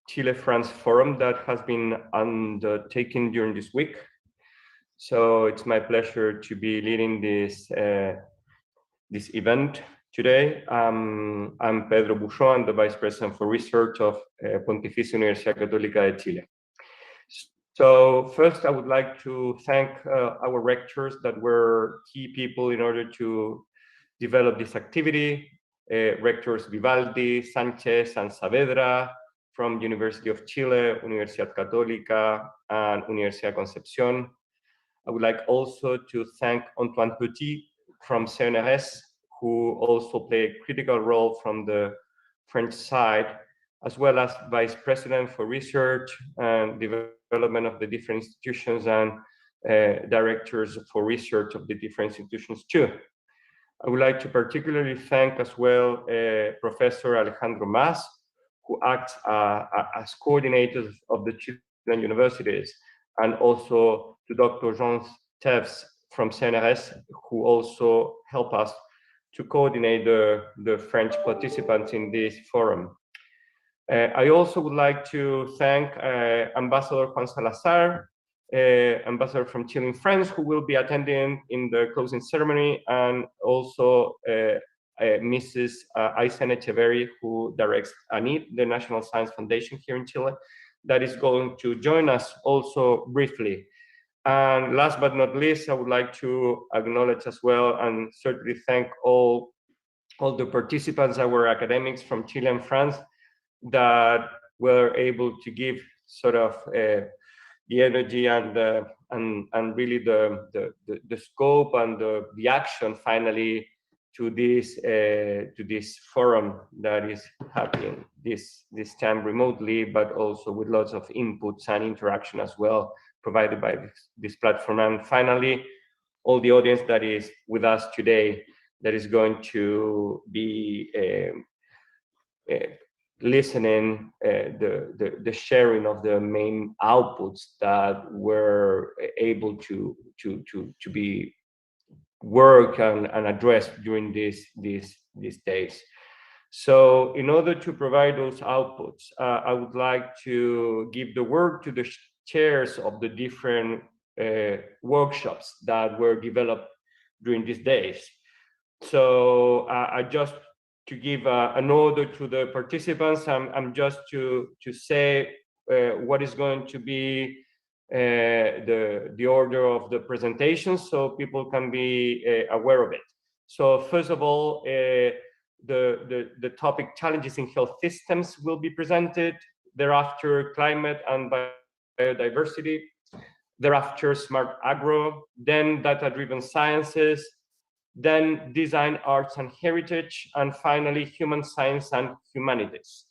Chile-France forum that has been undertaken during this week. So it's my pleasure to be leading this event today. I'm Pedro Buchó, I'm the Vice President for Research of Pontificia Universidad Católica de Chile. So first, I would like to thank our rectors that were key people in order to develop this activity. Rectors Vivaldi, Sanchez, and Saavedra from University of Chile, Universidad Católica, and Universidad Concepción. I would like also to thank Antoine Petit from Cnrs, who also played a critical role from the French side, as well as Vice President for Research and Development of the different institutions and directors for research of the different institutions too. I would like to particularly thank as well Professor Alejandro Mas, who acts as coordinator of the Chilean universities, and also to Dr. Jean Teves from CNRS, who also help us to coordinate the French participants in this forum. I also would like to thank Ambassador Juan Salazar, ambassador from Chile-France, who will be attending in the closing ceremony, and also Mrs. Aysén Echeverry, who directs ANID, the National Science Foundation here in Chile, that is going to join us also briefly. And last but not least, I would like to acknowledge as well and certainly thank all the participants, our academics from Chile and France, that were able to give sort of the energy and really the scope and the action finally to this forum that is happening this time remotely, but also with lots of inputs and interaction as well provided by this platform. And finally, all the audience that is with us today that is going to be listening the sharing of the main outputs that were able to be worked and addressed during these days. So in order to provide those outputs, I would like to give the word to the chairs of the different workshops that were developed during these days. So I just to give an order to the participants, I'm just to say what is going to be the order of the presentation, so people can be aware of it. So first of all, the topic challenges in health systems will be presented. Thereafter, climate and biodiversity. Thereafter, smart agro. Then data-driven sciences. Then design, arts and heritage, and finally human science and humanities.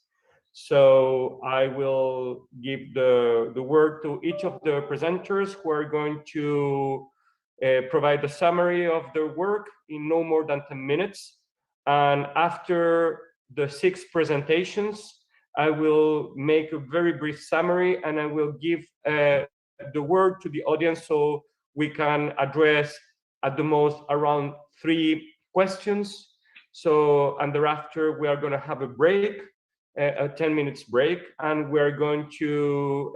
So I will give the word to each of the presenters who are going to provide a summary of their work in no more than 10 minutes. And after the 6 presentations, I will make a very brief summary and I will give the word to the audience so we can address at the most around 3 questions. So, and thereafter we are going to have a break, a 10 minutes break, and we're going to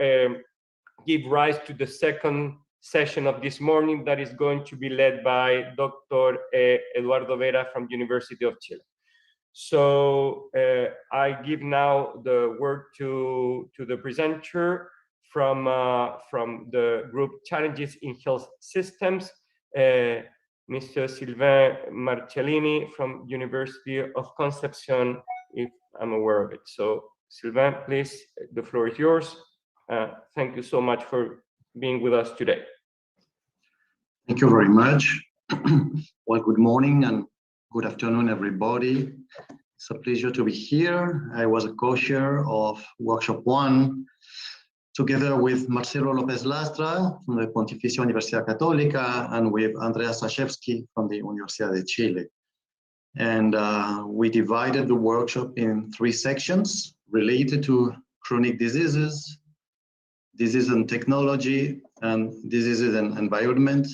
give rise to the second session of this morning that is going to be led by Dr. Eduardo Vera from University of Chile. So I give now the word to the presenter from the group Challenges in Health Systems, Mr. Sylvain Marcellini from University of Concepcion, if I'm aware of it. So Sylvain, please, the floor is yours. Thank you so much for being with us today. Thank you very much. Well, good morning and good afternoon, everybody. It's a pleasure to be here. I was a co-chair of Workshop 1, together with Marcelo López Lastra from the Pontificia Universidad Católica and with Andrea Staszewski from the Universidad de Chile. And we divided the workshop in 3 sections related to chronic diseases, disease and technology, and diseases and environment.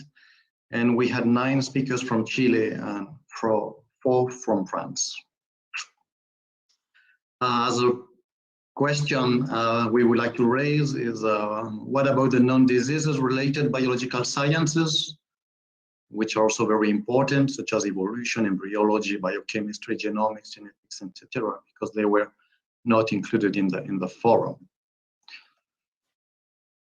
And we had 9 speakers from Chile and 4 from France. As a question we would like to raise is, what about the non-diseases related biological sciences, which are also very important, such as evolution, embryology, biochemistry, genomics, genetics, etc., because they were not included in the forum.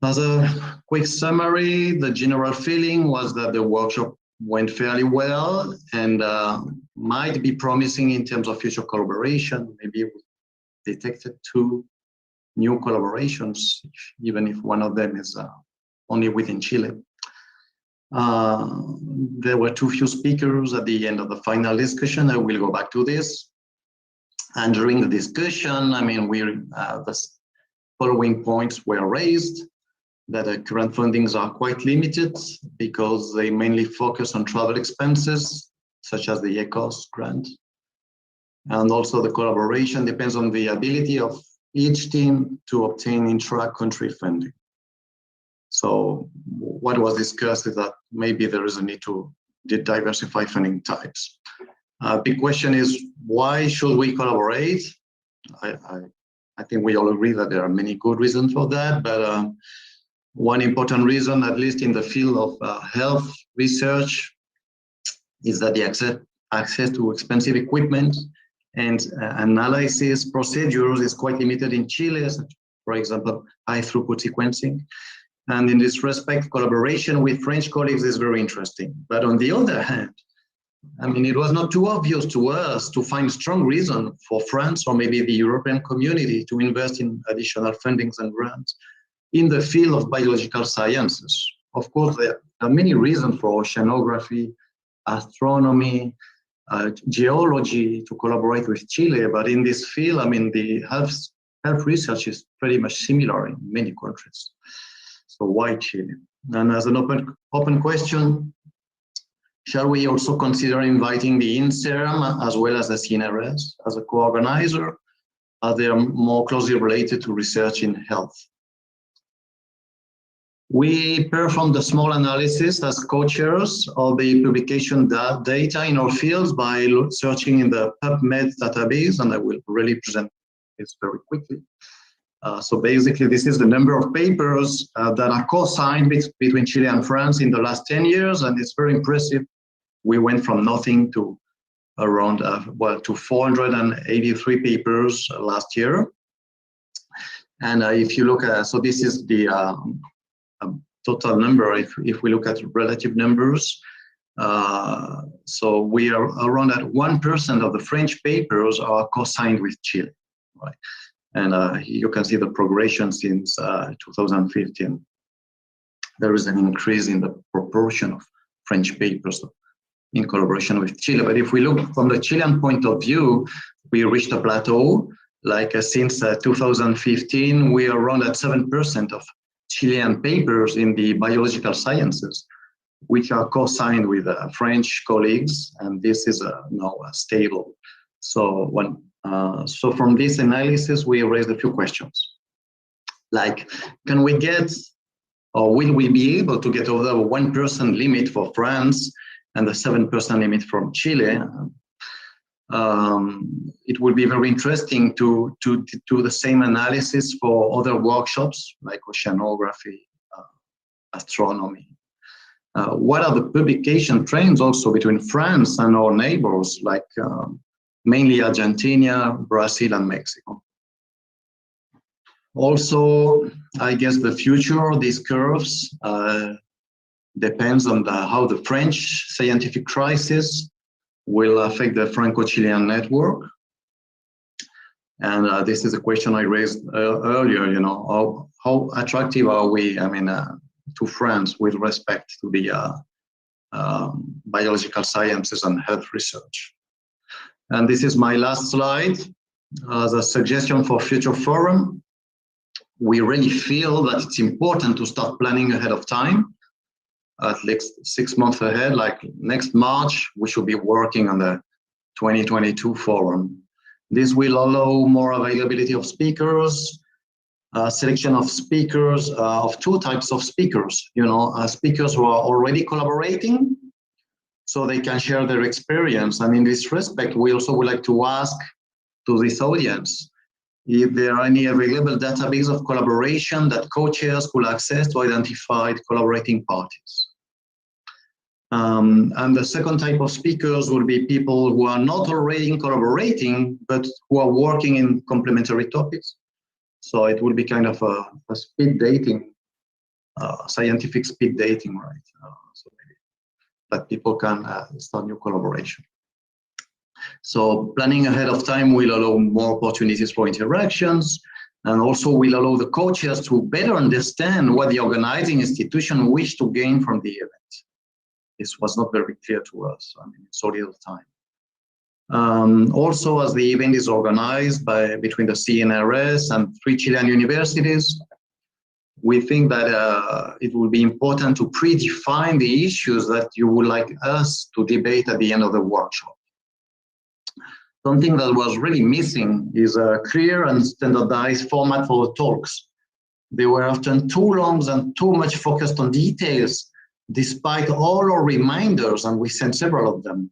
As a quick summary, the general feeling was that the workshop went fairly well and might be promising in terms of future collaboration. Maybe we detected 2 new collaborations, even if one of them is only within Chile. There were too few speakers at the end of the final discussion. I will go back to this. And during the discussion, I mean, the following points were raised, that the current fundings are quite limited because they mainly focus on travel expenses, such as the ECOS grant. And also the collaboration depends on the ability of each team to obtain intra-country funding. So what was discussed is that maybe there is a need to diversify funding types. Big question is, why should we collaborate? I think we all agree that there are many good reasons for that, but one important reason, at least in the field of health research, is that the access to expensive equipment and analysis procedures is quite limited in Chile, for example, high throughput sequencing. And in this respect, collaboration with French colleagues is very interesting. But on the other hand, I mean, it was not too obvious to us to find strong reason for France or maybe the European community to invest in additional fundings and grants in the field of biological sciences. Of course, there are many reasons for oceanography, astronomy, geology to collaborate with Chile, but in this field, I mean, the health research is pretty much similar in many countries. So why Chile? And as an open question, shall we also consider inviting the INSERM as well as the Cnrs as a co-organizer, as they are more closely related to research in health? We performed a small analysis as co-chairs of the publication data in our fields by searching in the PubMed database, and I will really present this very quickly. So basically, this is the number of papers that are co-signed between Chile and France in the last 10 years, and it's very impressive. We went from nothing to around, to 483 papers last year. And if you look at, so this is the total number, if we look at relative numbers, so we are around at 1% of the French papers are co-signed with Chile, right? And you can see the progression since 2015. There is an increase in the proportion of French papers in collaboration with Chile. But if we look from the Chilean point of view, we reached a plateau. Like since 2015, we are around at 7% of Chilean papers in the biological sciences, which are co-signed with French colleagues, and this is now stable. So so from this analysis, we raised a few questions, like, can we get, or will we be able to get over the 1% limit for France and the 7% limit from Chile? It would be very interesting to do the same analysis for other workshops like oceanography, astronomy. What are the publication trends also between France and our neighbors, like mainly Argentina, Brazil, and Mexico? Also, I guess the future of these curves depends on how the French scientific crisis will affect the Franco-Chilean network. And this is a question I raised earlier, you know, how attractive are we, I mean, to France with respect to the biological sciences and health research. And this is my last slide. As a suggestion for future forum, we really feel that it's important to start planning ahead of time, at least 6 months ahead, like next March, we should be working on the 2022 forum. This will allow more availability of speakers, selection of speakers, of 2 types of speakers, you know, speakers who are already collaborating, so they can share their experience. And in this respect, we also would like to ask to this audience, if there are any available database of collaboration that co-chairs could access to identify collaborating parties. And the second type of speakers will be people who are not already collaborating, but who are working in complementary topics. So it will be kind of a speed dating, scientific speed dating, right? So maybe that people can start new collaboration. So planning ahead of time will allow more opportunities for interactions, and also will allow the co-chairs to better understand what the organizing institution wish to gain from the event. This was not very clear to us, I mean, so little time. Also, as the event is organized between the Cnrs and 3 Chilean universities, we think that it will be important to predefine the issues that you would like us to debate at the end of the workshop. Something that was really missing is a clear and standardized format for the talks. They were often too long and too much focused on details, despite all our reminders, and we sent several of them.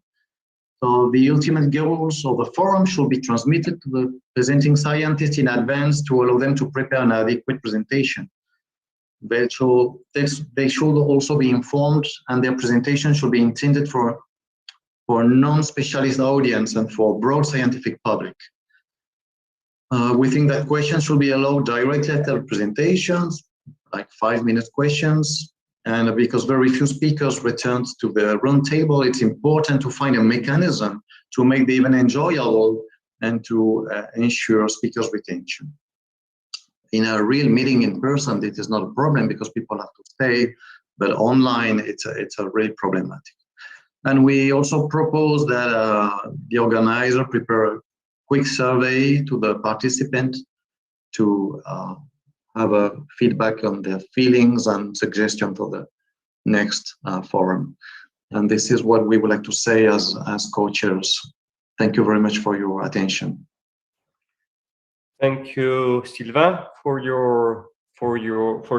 So the ultimate goals of the forum should be transmitted to the presenting scientists in advance to allow them to prepare an adequate presentation. They should also be informed, and their presentation should be intended for non-specialist audience and for broad scientific public. We think that questions should be allowed directly at the presentations, like 5-minute questions. And because very few speakers returned to the round table, it's important to find a mechanism to make the event enjoyable and to ensure speakers' retention. In a real meeting in person, it is not a problem because people have to stay, but online, it's a really problematic. And we also propose that the organizer prepare a quick survey to the participant to have a feedback on their feelings and suggestions for the next forum. And this is what we would like to say as co-chairs. Thank you very much for your attention. Thank you, Sylvain, for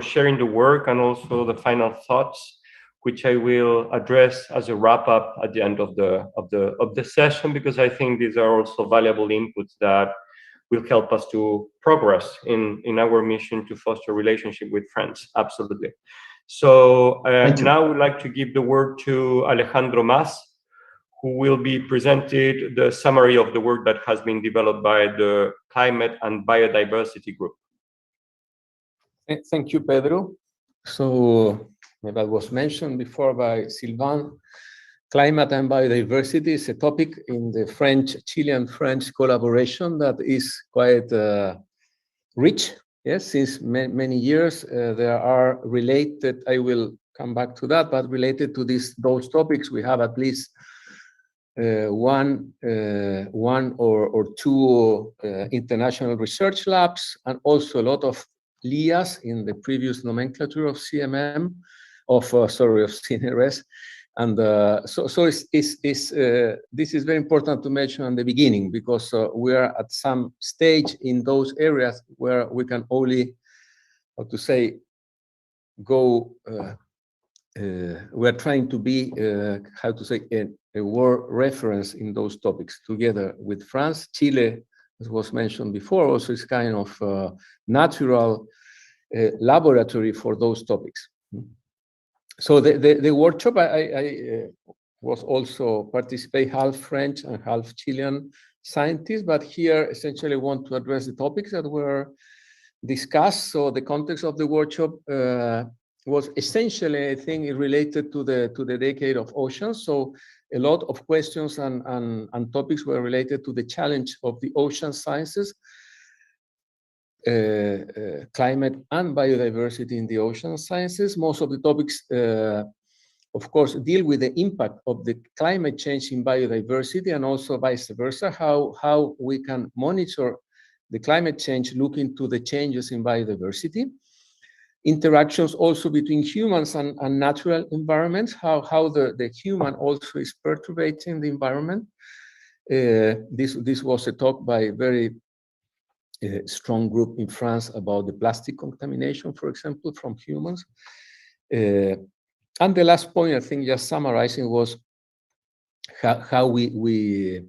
sharing the work and also the final thoughts, which I will address as a wrap up at the end of the session, because I think these are also valuable inputs that will help us to progress in our mission to foster relationship with friends. Absolutely. So now I would like to give the word to Alejandro Mas, who will be presented the summary of the work that has been developed by the Climate and Biodiversity Group. Thank you, Pedro. So, that was mentioned before by Sylvain. Climate and biodiversity is a topic in the Chilean-French collaboration that is quite rich. Yes, since many years there are related. I will come back to that, but related to those topics, we have at least one or two international research labs, and also a lot of días in the previous nomenclature of CMM, of Cnrs. And so this is very important to mention in the beginning, because we are at some stage in those areas where we can only, how to say, go. We are trying to be, how to say, a world reference in those topics together with France. Chile, as was mentioned before, also is kind of natural laboratory for those topics. So the workshop, I was also participate half French and half Chilean scientist, but here essentially want to address the topics that were discussed. So the context of the workshop was essentially, I think, related to the decade of oceans. So a lot of questions and topics were related to the challenge of the ocean sciences, climate and biodiversity in the ocean sciences. Most of the topics, of course, deal with the impact of the climate change in biodiversity, and also vice versa, how we can monitor the climate change, look into the changes in biodiversity. Interactions also between humans and natural environments, how the human also is perturbating the environment. This was a talk by a very strong group in France about the plastic contamination, for example, from humans. And the last point, I think, just summarizing, was how we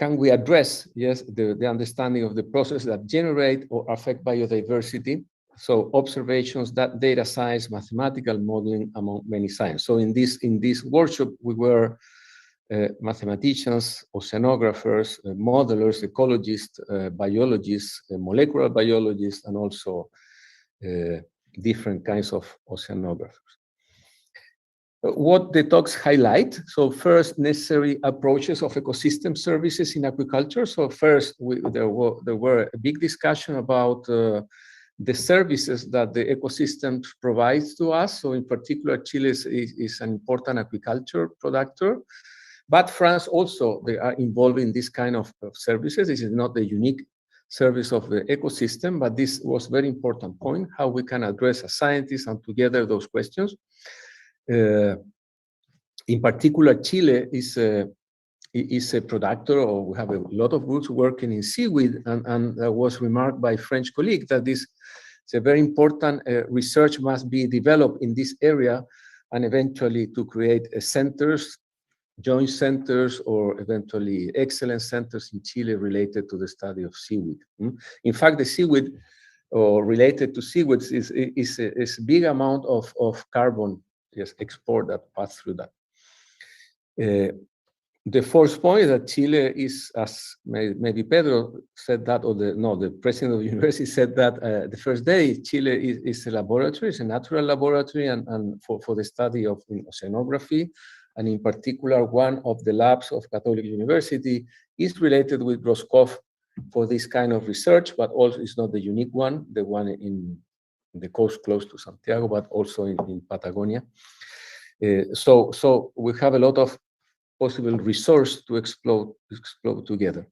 can we address, yes, the understanding of the process that generate or affect biodiversity? So observations, that data science, mathematical modeling, among many science. So in this workshop, we were mathematicians, oceanographers, modelers, ecologists, biologists, molecular biologists, and also different kinds of oceanographers. What the talks highlight, so first, necessary approaches of ecosystem services in agriculture. So first, there were a big discussion about the services that the ecosystem provides to us. So in particular, Chile is an important agriculture producer, but France also, they are involved in this kind of services. This is not the unique service of the ecosystem, but this was a very important point, how we can address as scientists and together those questions. In particular, Chile is a producer, or we have a lot of groups working in seaweed, and that was remarked by French colleague that this is a very important research must be developed in this area, and eventually to create centers, joint centers, or eventually excellence centers in Chile related to the study of seaweed. In fact, the seaweed, or related to seaweeds, is a big amount of carbon, yes, export that pass through that. The fourth point is that Chile is, as maybe Pedro said that, or the president of the university said that the first day, Chile is a laboratory, it's a natural laboratory, and for the study of oceanography, and in particular, one of the labs of Catholic University is related with Roscoff for this kind of research, but also it's not the unique one, the one in the coast close to Santiago, but also in Patagonia. So we have a lot of possible resource to explore together.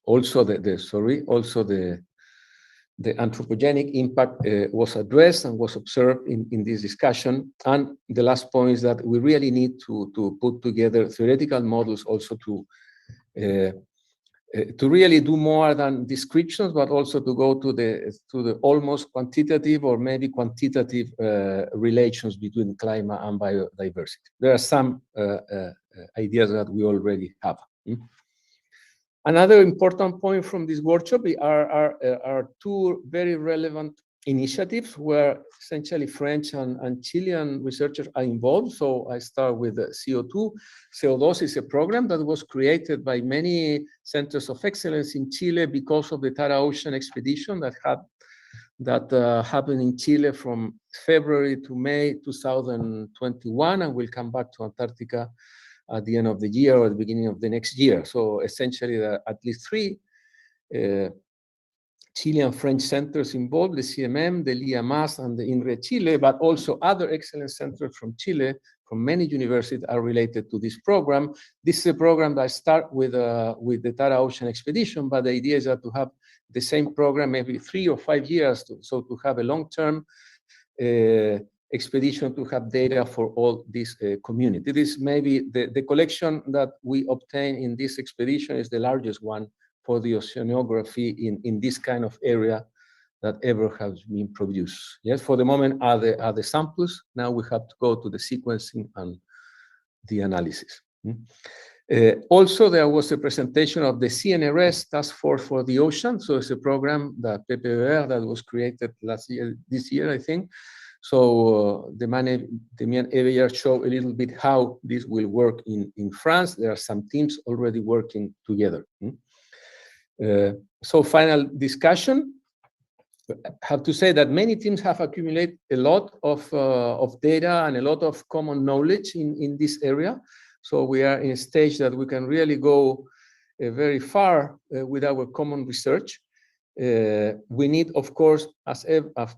Also the anthropogenic impact was addressed and was observed in this discussion. And the last point is that we really need to put together theoretical models also to really do more than descriptions, but also to go to the almost quantitative or maybe quantitative relations between climate and biodiversity. There are some ideas that we already have. Another important point from this workshop are two very relevant initiatives where essentially French and Chilean researchers are involved. So I start with CO2. CO2 is a program that was created by many centers of excellence in Chile because of the Tara Ocean expedition that happened in Chile from February to May 2021, and will come back to Antarctica at the end of the year or the beginning of the next year. So essentially, at least three Chilean French centers involved, the CMM, the LIAMAS, and the INRE Chile, but also other excellence centers from Chile, from many universities are related to this program. This is a program that starts with the Tara Ocean expedition, but the idea is that to have the same program maybe 3 or 5 years, so to have a long-term expedition to have data for all this community. This maybe the collection that we obtain in this expedition is the largest one for the oceanography in this kind of area that ever has been produced. Yes, for the moment are the samples. Now we have to go to the sequencing and the analysis. Also, there was a presentation of the Cnrs Task Force for the Ocean. So it's a program that PPR that was created this year, I think. So Demian Eveillard showed a little bit how this will work in France. There are some teams already working together. So final discussion. I have to say that many teams have accumulated a lot of data and a lot of common knowledge in this area. So we are in a stage that we can really go very far with our common research. We need, of course, as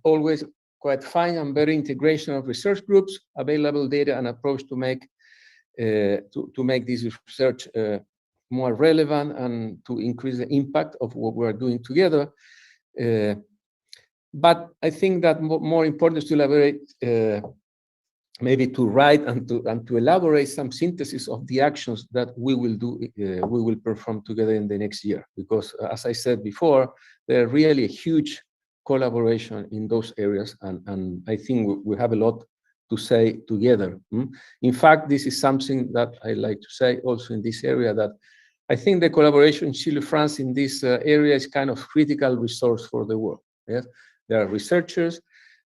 always, quite fine and better integration of research groups, available data and approach to make this research more relevant and to increase the impact of what we're doing together. But I think that more important is to elaborate, maybe to write and to elaborate some synthesis of the actions that we will do, we will perform together in the next year. Because as I said before, there are really a huge collaboration in those areas, and I think we have a lot to say together. In fact, this is something that I like to say also in this area, that I think the collaboration in Chile-France in this area is kind of critical resource for the world. Yes? There are researchers,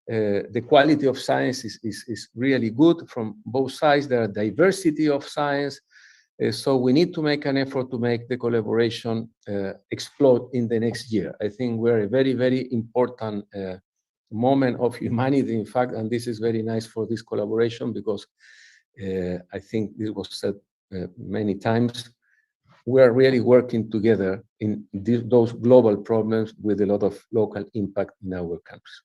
the quality of science is really good from both sides. There are diversity of science. So we need to make an effort to make the collaboration explode in the next year. I think we're a very, very important moment of humanity, in fact, and this is very nice for this collaboration because I think this was said many times. We are really working together in those global problems with a lot of local impact in our countries.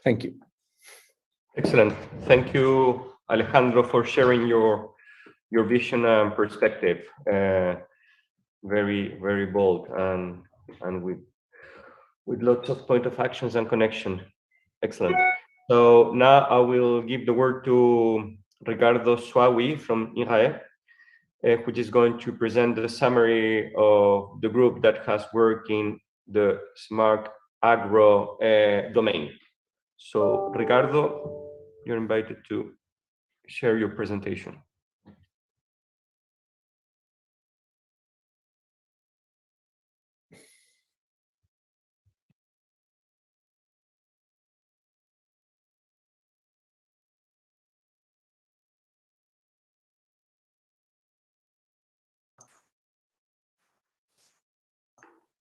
Thank you. Excellent. Thank you, Alejandro, for sharing your vision and perspective. Very, very bold and with lots of point of actions and connection. Excellent. So now I will give the word to Ricardo Suawi from IRAE, which is going to present the summary of the group that has worked in the smart agro domain. So Ricardo, you're invited to share your presentation.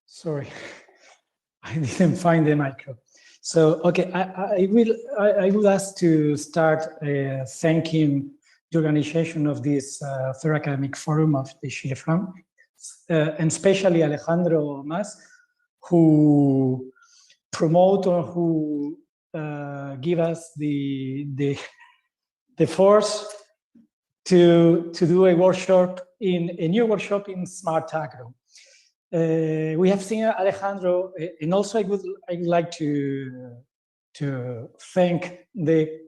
Sorry, I didn't find the micro. So, okay, I will ask to start thanking the organization of this third academic forum of the Chile-France, and especially Alejandro Mas, who promote or who give us the force to do a workshop a new workshop in smart agro. We have seen Alejandro, and also I'd like to thank the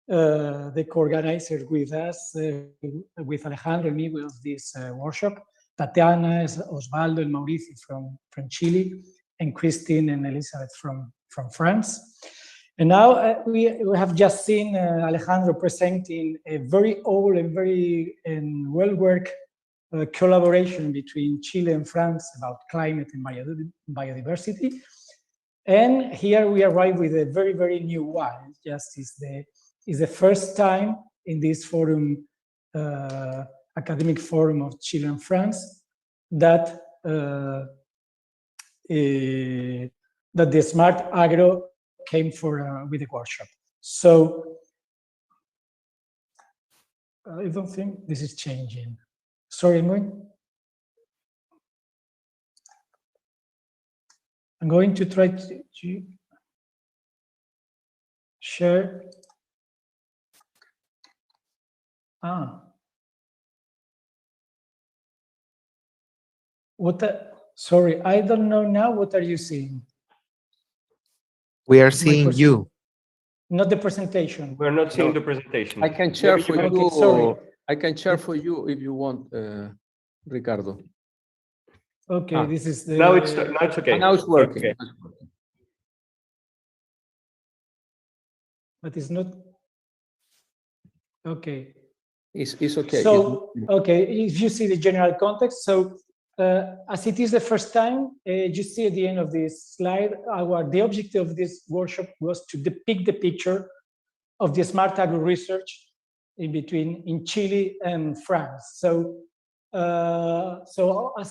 co-organizers with us, with Alejandro and me, with this workshop, Tatiana, Osvaldo, and Mauricio from Chile, and Christine and Elizabeth from France. And now we have just seen Alejandro presenting a very old and very well-worked collaboration between Chile and France about climate and biodiversity. And here we arrive with a very, very new one. Just is the first time in this forum, academic forum of Chile and France, that the smart agro came with a workshop. So I don't think this is changing. Sorry, I'm going to try to share. Sorry, I don't know now. What are you seeing? We are seeing you. Not the presentation. We're not seeing the presentation. I can share for you. Okay, sorry. I can share for you if you want, Ricardo. Okay, this is the. Now it's okay. Now it's working. Okay. But it's not. Okay. It's okay. So, okay, if you see the general context, so as it is the first time, you see at the end of this slide, the objective of this workshop was to depict the picture of the smart agro research in Chile and France. So, as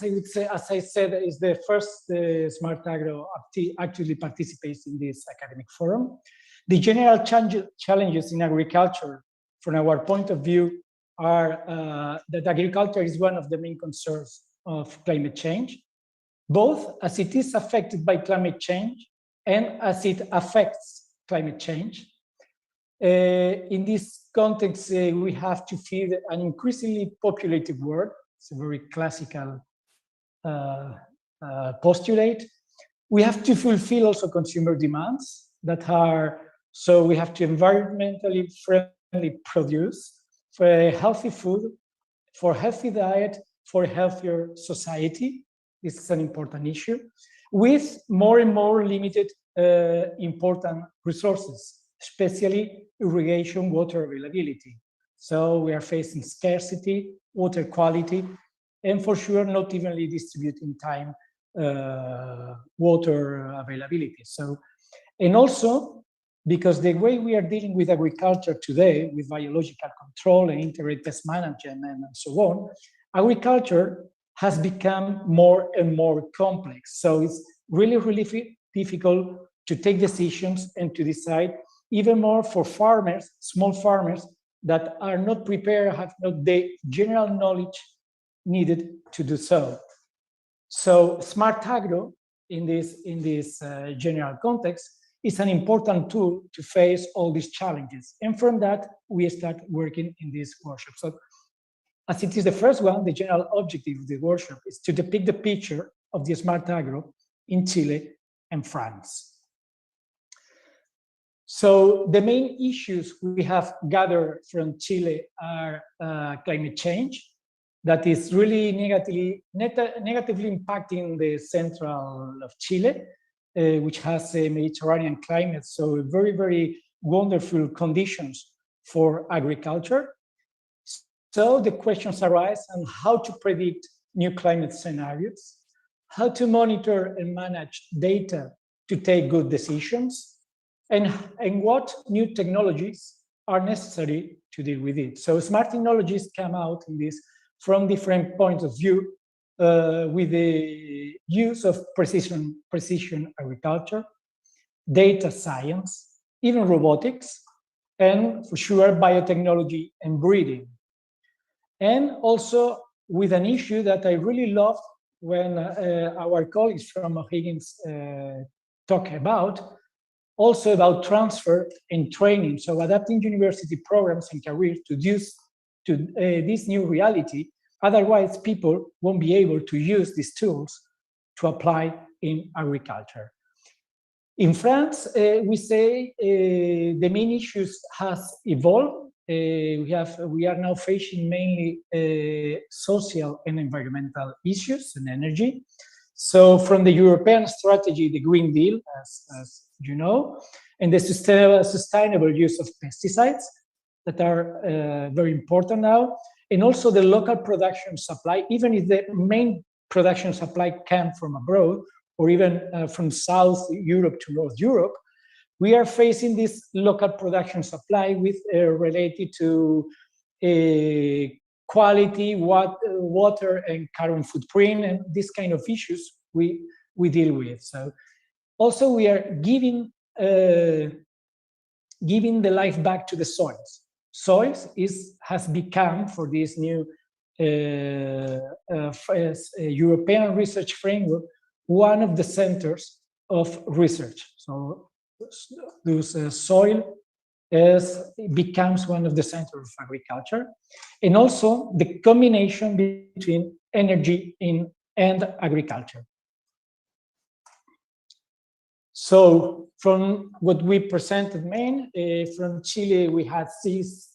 I said, is the first smart agro actually participates in this academic forum. The general challenges in agriculture, from our point of view, are that agriculture is one of the main concerns of climate change, both as it is affected by climate change and as it affects climate change. In this context, we have to feed an increasingly populated world. It's a very classical postulate. We have to fulfill also consumer demands that are, so we have to environmentally friendly produce for a healthy food, for a healthy diet, for a healthier society. This is an important issue, with more and more limited important resources, especially irrigation water availability. So we are facing scarcity, water quality, and for sure not evenly distributing time water availability. So, and also because the way we are dealing with agriculture today, with biological control and integrated pest management and so on, agriculture has become more and more complex. So it's really, really difficult to take decisions and to decide, even more for farmers, small farmers, that are not prepared, have not the general knowledge needed to do so. So smart agro in this general context is an important tool to face all these challenges. And from that, we start working in this workshop. So as it is the first one, the general objective of the workshop is to depict the picture of the smart agro in Chile and France. So the main issues we have gathered from Chile are climate change, that is really negatively impacting the central of Chile, which has a Mediterranean climate, so very, very wonderful conditions for agriculture. So the questions arise on how to predict new climate scenarios, how to monitor and manage data to take good decisions, and what new technologies are necessary to deal with it. So smart technologies come out in this from different points of view, with the use of precision agriculture, data science, even robotics, and for sure biotechnology and breeding. And also with an issue that I really loved when our colleagues from O'Higgins talk about, also about transfer and training. So adapting university programs and careers to this new reality. Otherwise, people won't be able to use these tools to apply in agriculture. In France, we say the main issues has evolved. We are now facing mainly social and environmental issues and energy. So from the European strategy, the Green Deal, as you know, and the sustainable use of pesticides that are very important now, and also the local production supply, even if the main production supply came from abroad, or even from South Europe to North Europe, we are facing this local production supply with related to quality, water and carbon footprint, and this kind of issues we deal with. So also we are giving the life back to the soils. Soils has become, for this new European research framework, one of the centers of research. So this soil becomes one of the centers of agriculture, and also the combination between energy and agriculture. So from what we presented from Chile, we had six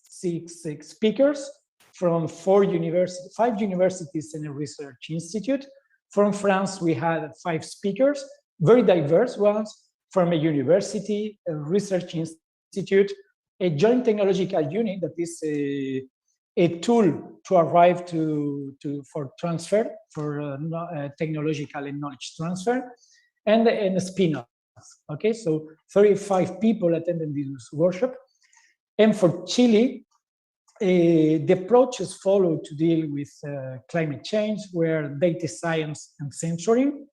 speakers from 5 universities and a research institute. From France, we had 5 speakers, very diverse ones, from a university, a research institute, a joint technological unit that is a tool to arrive for transfer, for technological and knowledge transfer, and a spin-off. Okay, so 35 people attended this workshop. And for Chile, the approaches followed to deal with climate change were data science and censoring,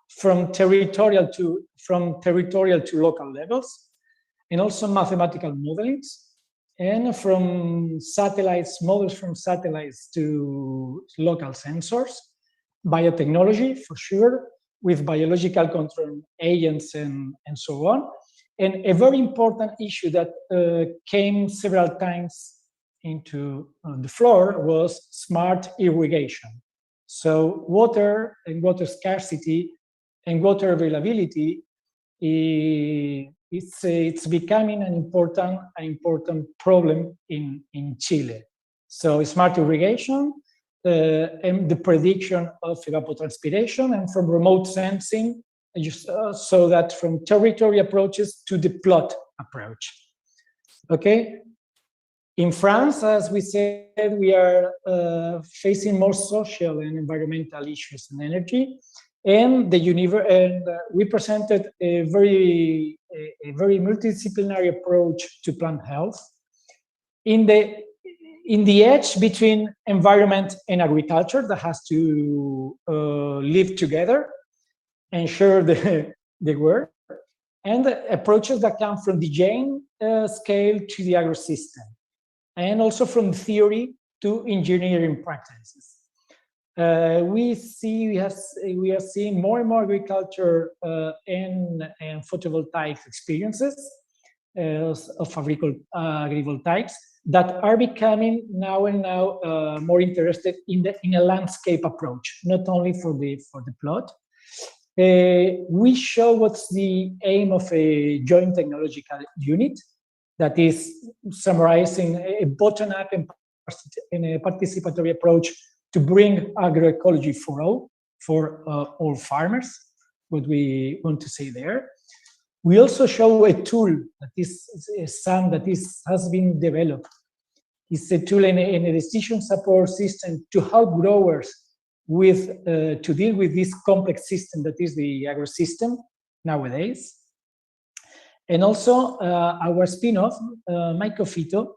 from territorial to local levels, and also mathematical modelings, and from models from satellites to local sensors, biotechnology for sure, with biological control agents and so on. And a very important issue that came several times into the floor was smart irrigation. So water and water scarcity and water availability, it's becoming an important problem in Chile. So smart irrigation and the prediction of evapotranspiration, and from remote sensing so that from territory approaches to the plot approach. Okay. In France, as we said, we are facing more social and environmental issues and energy, and we presented a very multidisciplinary approach to plant health in the edge between environment and agriculture that has to live together and share the work, and the approaches that come from the gene scale to the agrosystem, and also from theory to engineering practices. We are seeing more and more agriculture and photovoltaic experiences of agrivoltaics that are becoming now more interested in a landscape approach, not only for the plot. We show what's the aim of a joint technological unit that is summarizing a bottom-up and a participatory approach to bring agroecology for all farmers, what we want to say there. We also show a tool that is has been developed. It's a tool in a decision support system to help growers to deal with this complex system that is the agrosystem nowadays. And also our spin-off, Mycophyto,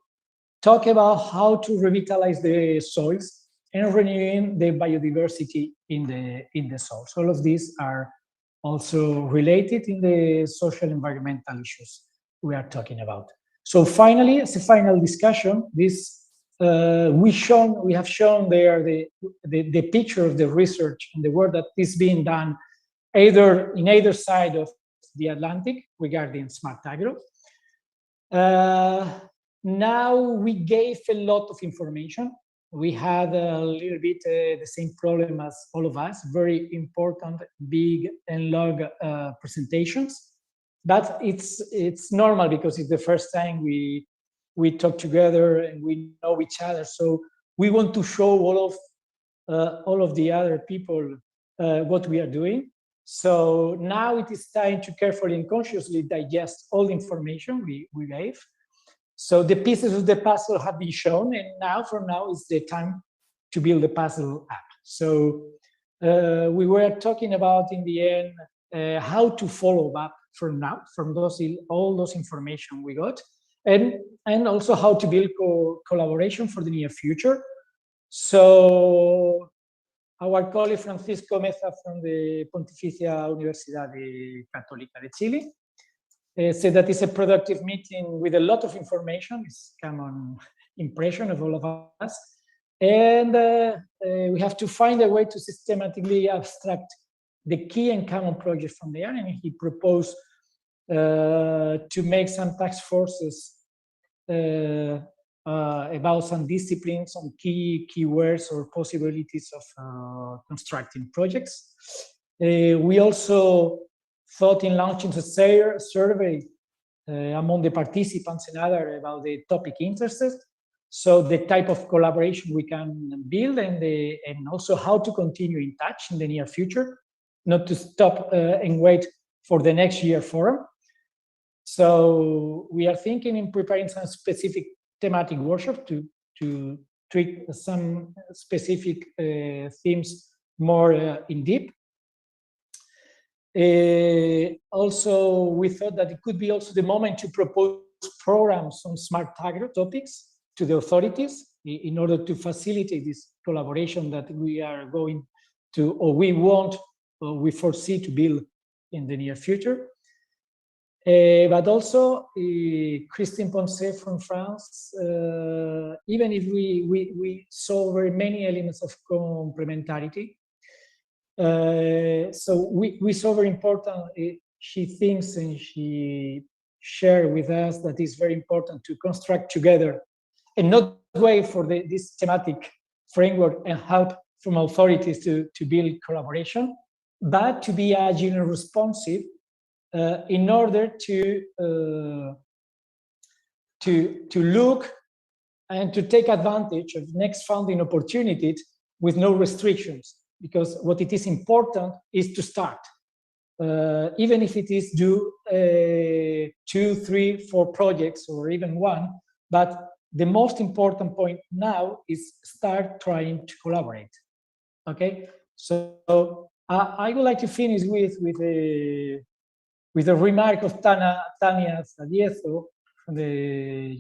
talk about how to revitalize the soils and renewing the biodiversity in the soils. All of these are also related in the social environmental issues we are talking about. So finally, as a final discussion, this we have shown there the picture of the research and the work that is being done in either side of the Atlantic regarding smart agro. Now we gave a lot of information. We had a little bit the same problem as all of us, very important, big and long presentations. But it's normal because it's the first time we talk together and we know each other. So we want to show all of the other people what we are doing. So now it is time to carefully and consciously digest all the information we gave. So the pieces of the puzzle have been shown, and from now is the time to build the puzzle up. So we were talking about in the end how to follow up from all those information we got, and also how to build collaboration for the near future. So our colleague Francisco Meza from the Pontificia Universidad Católica de Chile said that it's a productive meeting with a lot of information. It's a common impression of all of us. And we have to find a way to systematically abstract the key and common projects from there. And he proposed to make some task forces about some disciplines, some keywords or possibilities of constructing projects. We also thought in launching a survey among the participants and others about the topic interested. So the type of collaboration we can build and also how to continue in touch in the near future, not to stop and wait for the next year forum. So we are thinking in preparing some specific thematic workshop to treat some specific themes more in depth. Also, we thought that it could be also the moment to propose programs on smart agro topics to the authorities in order to facilitate this collaboration that we are going to, or we want, or we foresee to build in the near future. But also, Christine Ponce from France, even if we saw very many elements of complementarity, so we saw very important, she thinks and she shared with us that it's very important to construct together and not wait for this thematic framework and help from authorities to build collaboration, but to be agile and responsive in order to look and to take advantage of next funding opportunities with no restrictions. Because what it is important is to start. even if it is do 2, 3, 4 projects or even one, but the most important point now is start trying to collaborate. Okay, so I would like to finish with a remark of Tania Zadiezo from the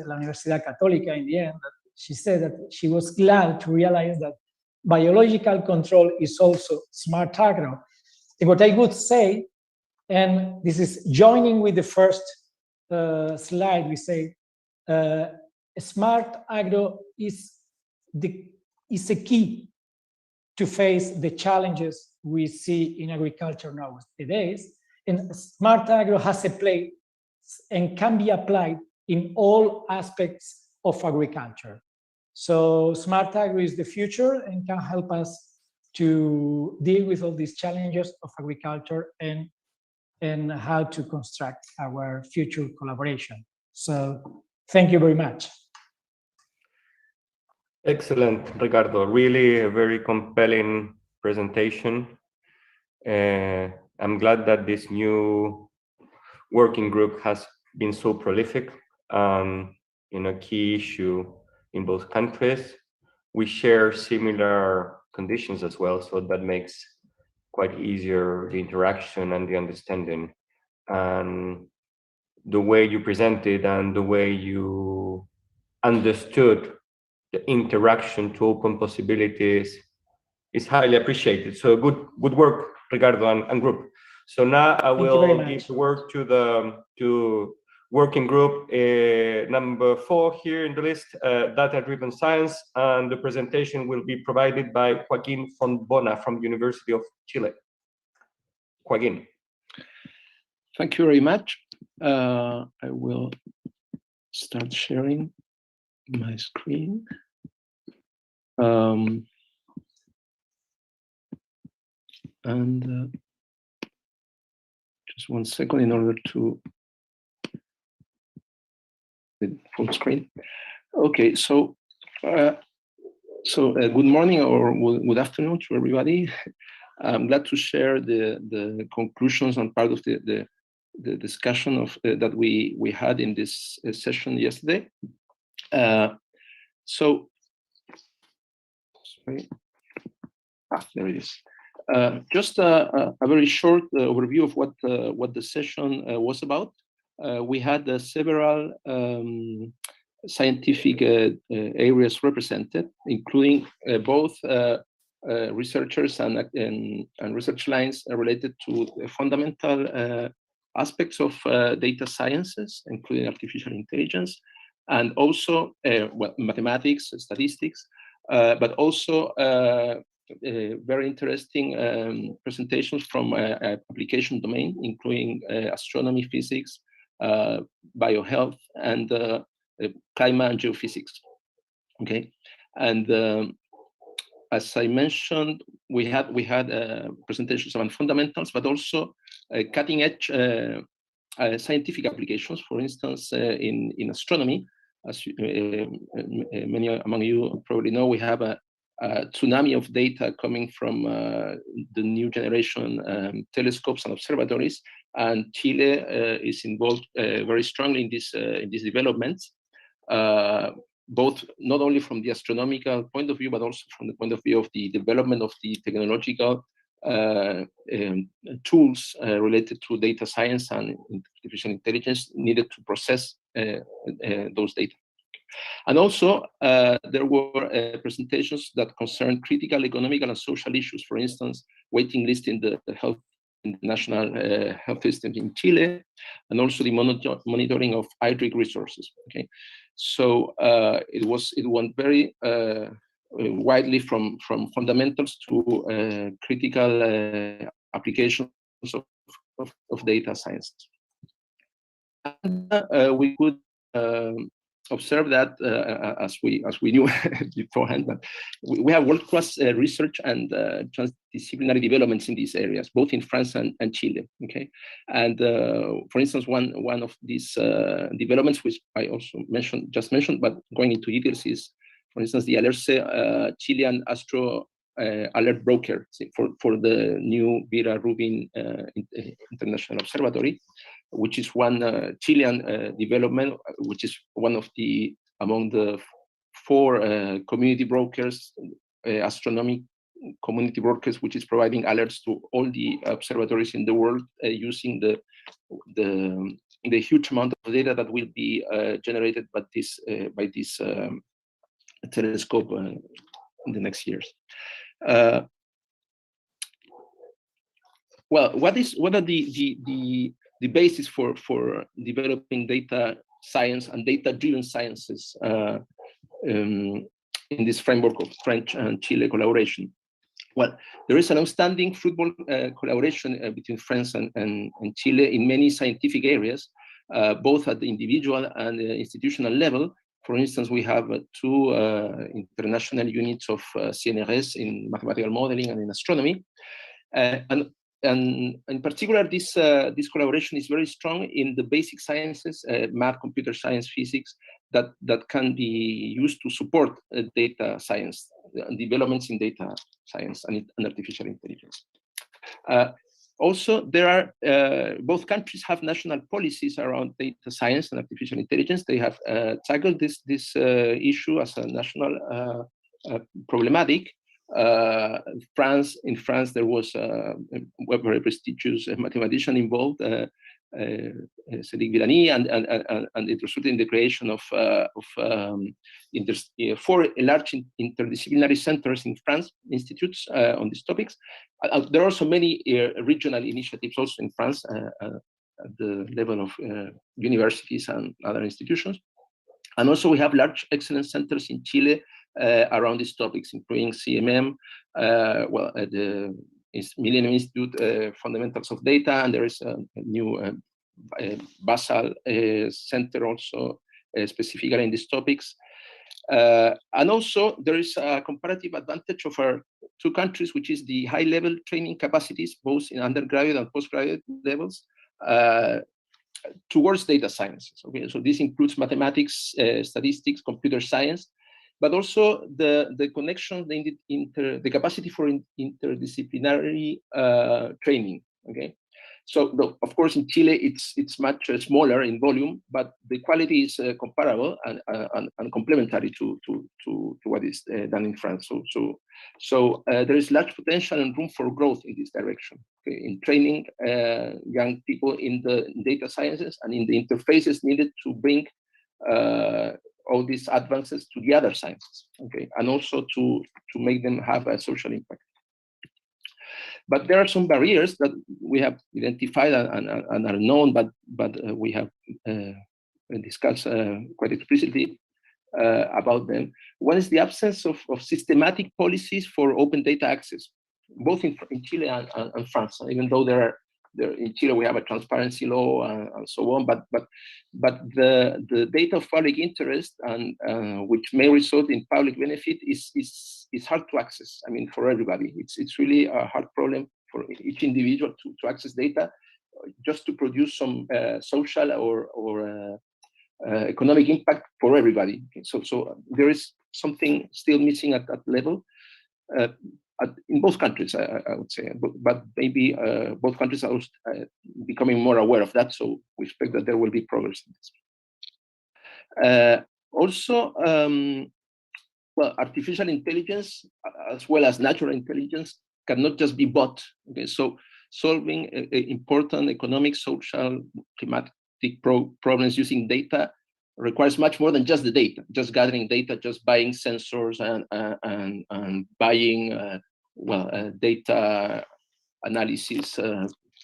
La Universidad Católica in the end. That she said that she was glad to realize that biological control is also smart agro. And what I would say, and this is joining with the first slide, we say smart agro is a key to face the challenges we see in agriculture nowadays. And smart agro has a place and can be applied in all aspects of agriculture. So smart agro is the future and can help us to deal with all these challenges of agriculture and how to construct our future collaboration. So thank you very much. Excellent, Ricardo. Really a very compelling presentation. I'm glad that this new working group has been so prolific in a key issue in both countries. We share similar conditions as well, so that makes quite easier the interaction and the understanding. And the way you presented and the way you understood the interaction to open possibilities is highly appreciated. So good work, Ricardo and group. So now I will give the word to the working group number 4 here in the list, data-driven science, and the presentation will be provided by Joaquin Fontbona from University of Chile. Joaquin. Thank you very much. I will start sharing my screen. And just one second in order to the full screen. Okay, so good morning or good afternoon to everybody. I'm glad to share the conclusions and part of the discussion of that we had in this session yesterday. So, sorry. There it is. Just a very short overview of what the session was about. We had several scientific areas represented, including both researchers and research lines related to fundamental aspects of data sciences, including artificial intelligence, and also mathematics, statistics, but also very interesting presentations from application domain, including astronomy, physics, biohealth, and climate and geophysics. Okay, and as I mentioned, we had presentations on fundamentals, but also cutting-edge scientific applications. For instance, in astronomy, as many among you probably know, we have a tsunami of data coming from the new generation telescopes and observatories, and Chile is involved very strongly in these developments, both not only from the astronomical point of view, but also from the point of view of the development of the technological tools related to data science and artificial intelligence needed to process those data. And also, there were presentations that concerned critical economical and social issues, for instance, waiting list in the national health system in Chile, and also the monitoring of hydric resources. Okay, so it went very widely from fundamentals to critical applications of data science. And we could observe that as we knew beforehand, that we have world-class research and transdisciplinary developments in these areas, both in France and Chile. Okay, and for instance, one of these developments, which I also just mentioned, but going into details, is, for instance, the ALERCE Chilean alert broker for the new Vera Rubin International Observatory, which is one Chilean development, which is one of the among the 4 community brokers, astronomy community brokers, which is providing alerts to all the observatories in the world using the huge amount of data that will be generated by this telescope in the next years. Well, what are the basis for developing data science and data-driven sciences in this framework of French and Chile collaboration? Well, there is an outstanding fruitful collaboration between France and Chile in many scientific areas, both at the individual and institutional level. For instance, we have 2 international units of Cnrs in mathematical modeling and in astronomy. And in particular, this collaboration is very strong in the basic sciences, math, computer science, physics, that can be used to support data science, developments in data science and artificial intelligence. Also, there are both countries have national policies around data science and artificial intelligence. They have tackled this issue as a national problematic. In France, there was a very prestigious mathematician involved, Cédric Villani, and it resulted in the creation of 4 large interdisciplinary centers in France, institutes on these topics. There are also many regional initiatives also in France at the level of universities and other institutions. And also we have large excellence centers in Chile around these topics, including CMM, the Millennium Institute, Fundamentals of Data, and there is a new Basel center also specifically in these topics. And also there is a comparative advantage of our 2 countries, which is the high-level training capacities, both in undergraduate and postgraduate levels, towards data sciences. Okay, so this includes mathematics, statistics, computer science, but also the connection, the capacity for interdisciplinary training. Okay, so of course in Chile it's much smaller in volume, but the quality is comparable and complementary to what is done in France. So there is large potential and room for growth in this direction, okay, in training young people in the data sciences and in the interfaces needed to bring all these advances to the other sciences, okay, and also to make them have a social impact. But there are some barriers that we have identified and are known, but we have discussed quite explicitly about them. One is the absence of systematic policies for open data access, both in Chile and France. Even though in Chile we have a transparency law and so on, but the data of public interest and which may result in public benefit is hard to access. I mean, for everybody, it's really a hard problem for each individual to access data, just to produce some social or economic impact for everybody. Okay, so there is something still missing at that level. In both countries, I would say, but maybe both countries are becoming more aware of that, so we expect that there will be progress in this. Also, artificial intelligence, as well as natural intelligence, cannot just be bought. Okay, so solving important economic, social, climatic problems using data requires much more than just the data, just gathering data, just buying sensors and buying data analysis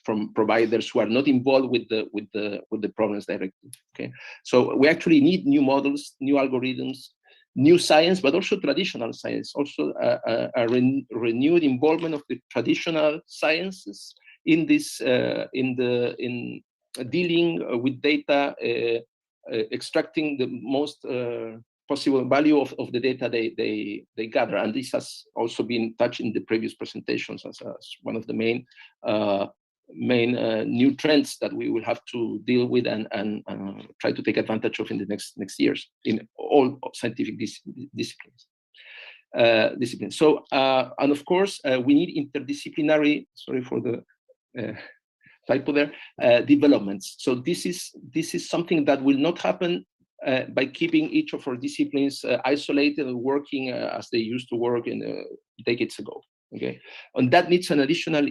from providers who are not involved with the problems directly. Okay, so we actually need new models, new algorithms, new science, but also traditional science, also a renewed involvement of the traditional sciences in this in dealing with data, extracting the most possible value of the data they gather. And this has also been touched in the previous presentations as one of the main new trends that we will have to deal with and try to take advantage of in the next years in all scientific disciplines. disciplines. So, and of course, we need interdisciplinary, sorry for the typo there, developments. So this is something that will not happen by keeping each of our disciplines isolated and working as they used to work in decades ago. Okay, and that needs an additional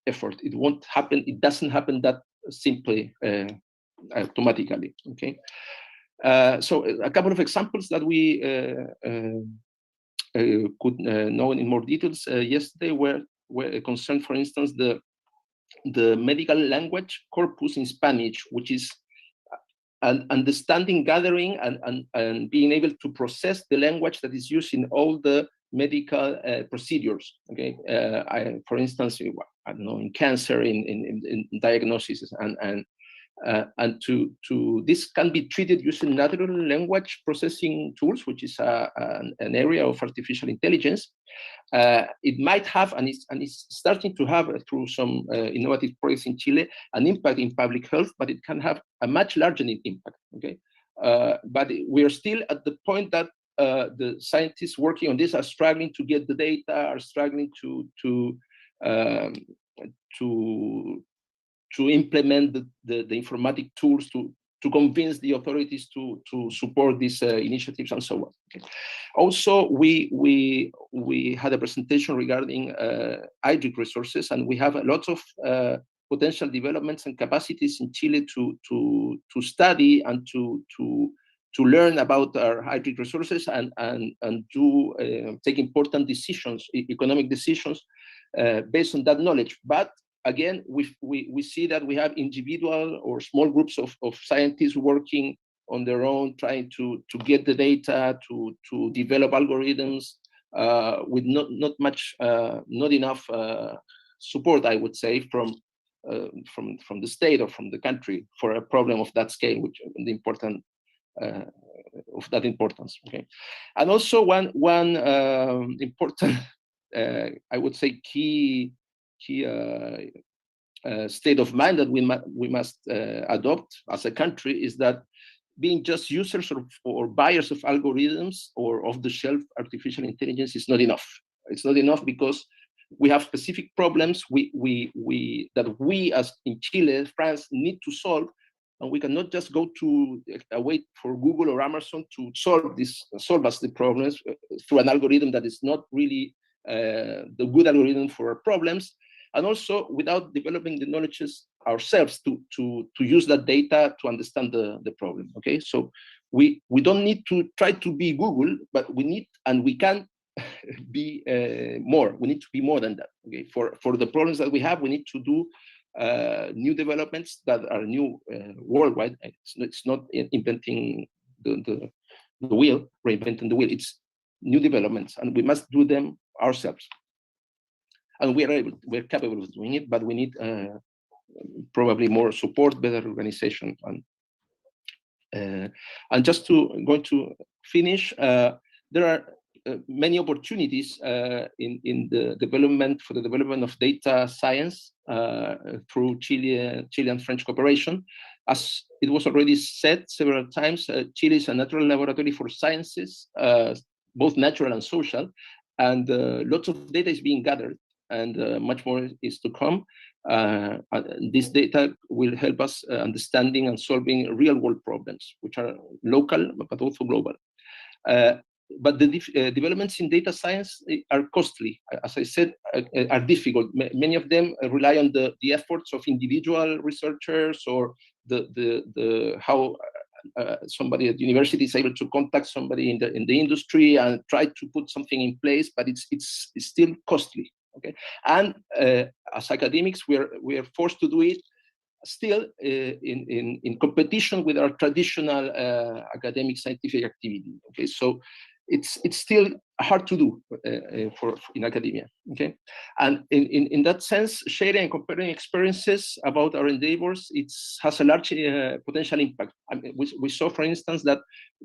effort. It won't happen. It doesn't happen that simply automatically. Okay, so a couple of examples that we could know in more details yesterday were concerned, for instance, the medical language corpus in Spanish, which is an understanding, gathering, and being able to process the language that is used in all the medical procedures. Okay, for instance, I don't know, in cancer, in diagnosis, and to this can be treated using natural language processing tools, which is an area of artificial intelligence. It might have, and it's starting to have through some innovative projects in Chile, an impact in public health, but it can have a much larger impact. Okay, but we are still at the point that the scientists working on this are struggling to get the data, are struggling to implement the informatic tools to convince the authorities to support these initiatives and so on. Okay. Also, we had a presentation regarding hydric resources, and we have a lot of potential developments and capacities in Chile to study and to learn about our hydric resources and to take important decisions, economic decisions, based on that knowledge. But again, we see that we have individual or small groups of scientists working on their own, trying to get the data, to develop algorithms with not enough support, I would say, from the state or from the country for a problem of that scale, which is important. Of that importance. Okay, and also one important, I would say, key state of mind that we must adopt as a country is that being just users or buyers of algorithms or off-the-shelf artificial intelligence is not enough. It's not enough because we have specific problems that we as in Chile, France, need to solve. And we cannot just go to wait for Google or Amazon to solve us the problems through an algorithm that is not really the good algorithm for our problems, and also without developing the knowledges ourselves to use that data to understand the problem. Okay, so we don't need to try to be Google, but we need and we can be more. We need to be more than that. Okay, for the problems that we have, we need to do new developments that are new worldwide. It's not inventing the wheel, reinventing the wheel. It's new developments, and we must do them ourselves. And we're capable of doing it, but we need probably more support, better organization, and just going to finish. There are many opportunities in the development of data science through Chile and French cooperation. As it was already said several times, Chile is a natural laboratory for sciences, both natural and social, and lots of data is being gathered, and much more is to come. This data will help us understanding and solving real-world problems, which are local but also global. But the developments in data science are costly, as I said, are difficult. Many of them rely on the efforts of individual researchers or how somebody at university is able to contact somebody in the industry and try to put something in place, but it's still costly. Okay, and as academics, we are forced to do it still in competition with our traditional academic scientific activity. Okay, so it's still hard to do in academia. Okay, and in that sense, sharing and comparing experiences about our endeavors has a large potential impact. I mean, we saw, for instance, that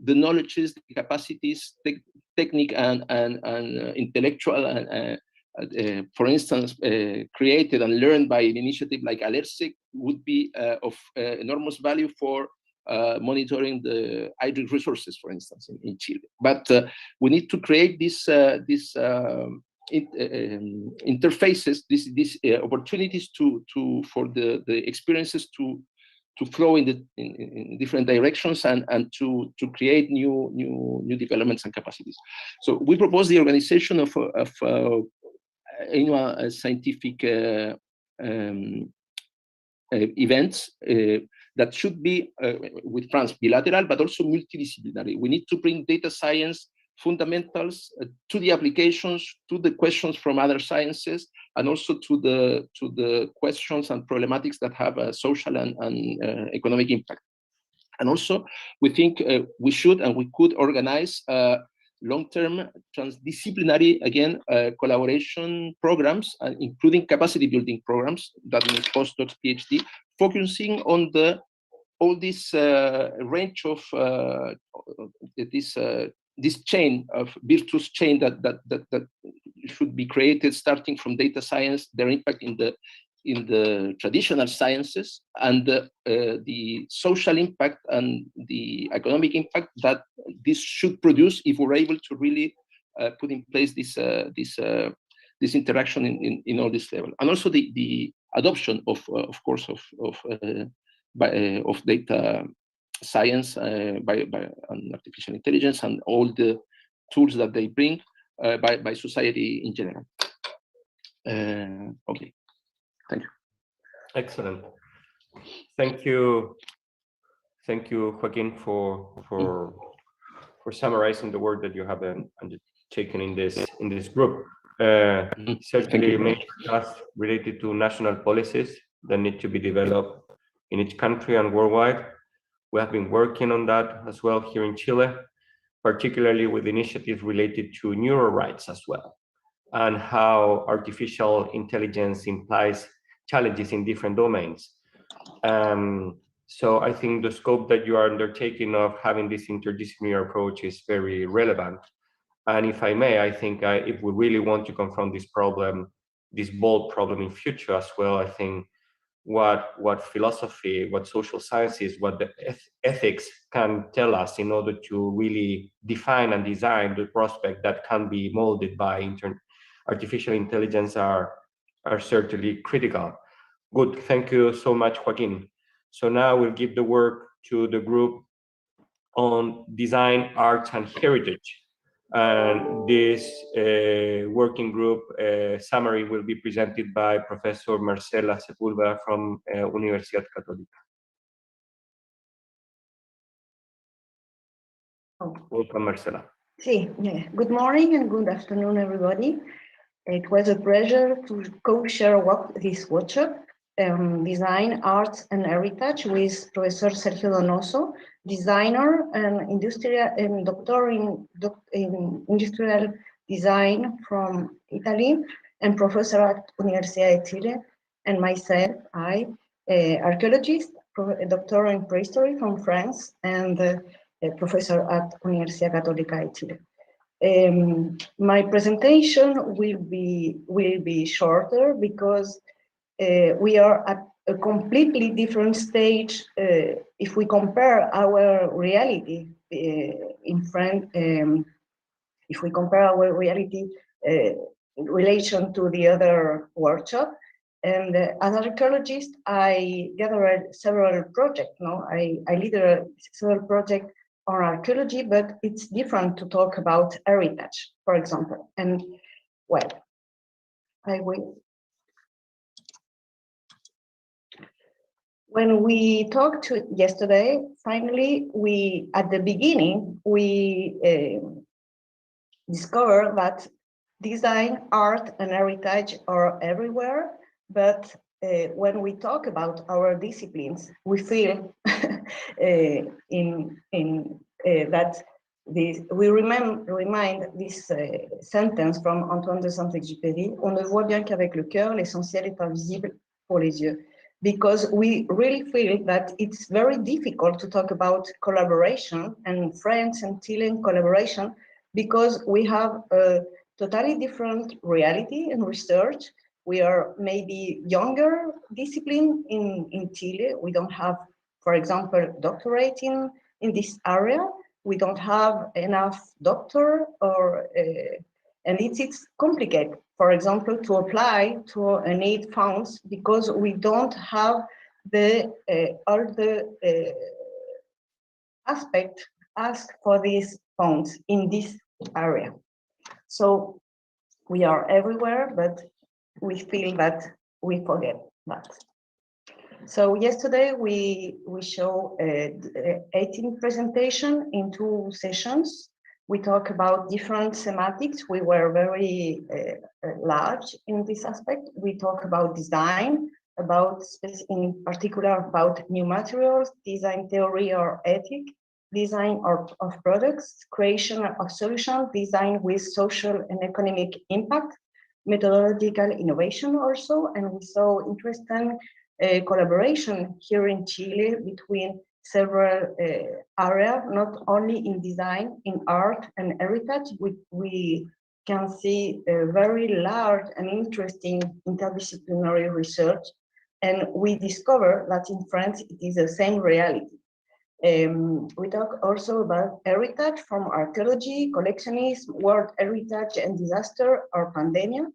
the knowledges, the capacities, technique, and intellectual for instance, created and learned by an initiative like Alerce would be of enormous value for monitoring the hydric resources, for instance, in Chile. But we need to create these interfaces, these opportunities for the experiences to flow in different directions and to create new developments and capacities. So we propose the organization of annual scientific events that should be with France bilateral, but also multidisciplinary. We need to bring data science fundamentals to the applications, to the questions from other sciences, and also to the questions and problematics that have a social and economic impact. And also, we think we should and we could organize long-term transdisciplinary, again, collaboration programs, including capacity building programs, that means postdocs, PhD, focusing on all this range of this chain of virtuous chain that should be created, starting from data science, their impact in the traditional sciences, and the social impact and the economic impact that this should produce if we're able to really put in place this interaction in all this level, and also the adoption of course of data science by and artificial intelligence and all the tools that they bring by society in general. Okay, thank you. Excellent. Thank you, Joaquin, for summarizing the work that you have undertaken in this group. Certainly, many tasks related to national policies that need to be developed in each country and worldwide. We have been working on that as well here in Chile, particularly with initiatives related to neural rights as well, and how artificial intelligence implies challenges in different domains. So I think the scope that you are undertaking of having this interdisciplinary approach is very relevant. And if I may, I think if we really want to confront this problem, this bold problem in future as well, I think what philosophy, what social sciences, what the ethics can tell us in order to really define and design the prospect that can be molded by artificial intelligence are certainly critical. Good, thank you so much, Joaquin. So now we'll give the work to the group on design, arts, and heritage. And this working group summary will be presented by Professor Marcela Sepulveda from Universidad Católica. Welcome, Marcela. Sí, yeah. Good morning and good afternoon, everybody. It was a pleasure to co-share this workshop, Design, Arts and Heritage, with Professor Sergio Donoso, designer and industrial and doctor in industrial design from Italy, and professor at Universidad de Chile, and myself, archaeologist, a doctor in prehistory from France, and a professor at Universidad Católica de Chile. My presentation will be shorter because we are at a completely different stage if we compare our reality in France. If we compare our reality in relation to the other workshop, and as an archaeologist, I gathered several projects. No, I lead several projects on archaeology, but it's different to talk about heritage, for example. And well, I will. When we talked yesterday, finally, at the beginning, we discovered that design, art, and heritage are everywhere. But when we talk about our disciplines, we feel that we remind this sentence from Antoine de Saint-Exupéry: "On ne voit bien qu'avec le cœur, l'essentiel est invisible pour les yeux." Because we really feel that it's very difficult to talk about collaboration and French and Chilean collaboration because we have a totally different reality and research. We are maybe younger discipline in Chile. We don't have for example, doctorate in this area. We don't have enough doctor, and it's complicated, for example, to apply to a need funds because we don't have all the aspect asked for these funds in this area. So we are everywhere, but we feel that we forget that. So yesterday we show 18 presentation in 2 sessions. We talk about different thematics. We were very large in this aspect. We talk about design, about in particular about new materials, design theory or ethic, design of products, creation of solutions, design with social and economic impact, methodological innovation also, and we saw interesting collaboration here in Chile between several areas, not only in design, in art and heritage. We can see a very large and interesting interdisciplinary research, and we discover that in France it is the same reality. We talk also about heritage from archaeology, collectionism, world heritage and disaster or pandemic,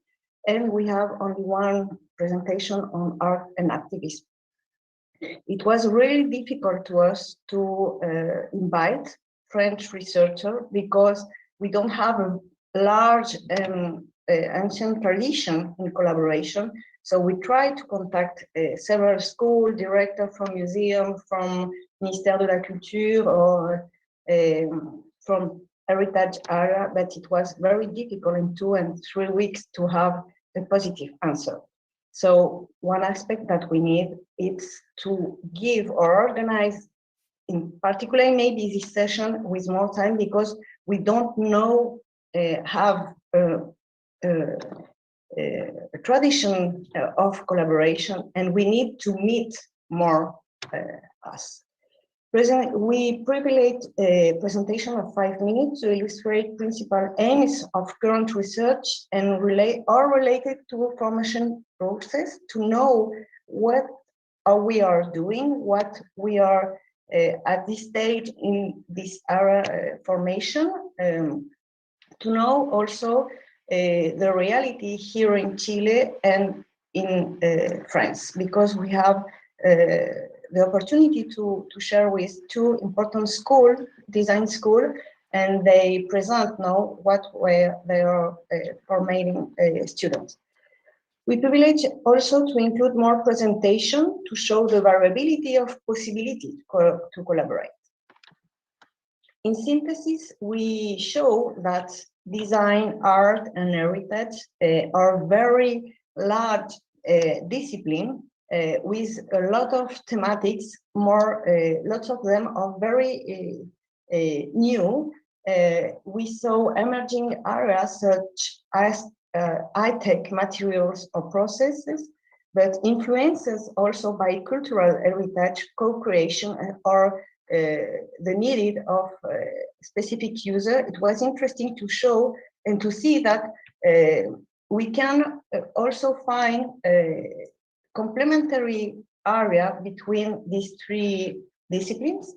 and we have only one presentation on art and activism. It was really difficult to us to invite French researchers because we don't have a large ancient tradition in collaboration. So we tried to contact several school directors from museum, from Ministère de la Culture, or from heritage area, but it was very difficult in 2 and 3 weeks to have a positive answer. So one aspect that we need is to give or organize, in particular maybe this session with more time, because we don't know have a tradition of collaboration, and we need to meet more us. We privilege a presentation of 5 minutes to illustrate principal aims of current research and related to formation process, to know what we are doing, what we are at this stage in this area formation, to know also the reality here in Chile and in France, because we have the opportunity to share with 2 important schools, design school, and they present now what were they are formating students. We privilege also to include more presentation to show the variability of possibility to collaborate. In synthesis, we show that design, art, and heritage are very large discipline with a lot of thematics. Lots of them are very new. We saw emerging areas such as high-tech materials or processes, but influences also by cultural heritage, co-creation, or the need of specific user. It was interesting to show and to see that we can also find a complementary area between these 3 disciplines.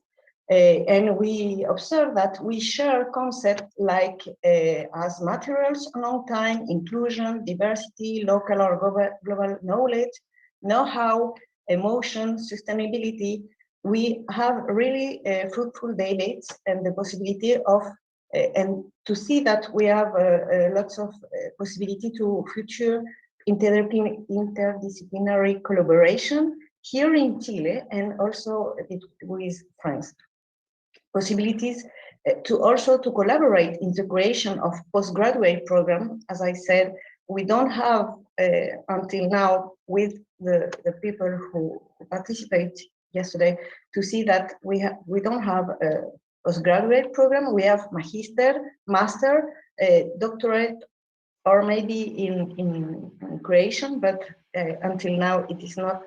And we observe that we share concepts like as materials along time, inclusion, diversity, local or global knowledge, know-how, emotion, sustainability. We have really fruitful debates and the possibility of, and to see that we have lots of possibility to future interdisciplinary collaboration here in Chile and also with France. Possibilities to also to collaborate integration of postgraduate program. As I said, we don't have until now with the people who participate yesterday to see that we don't have a postgraduate program. We have magister, master, doctorate, or maybe in creation, but until now it is not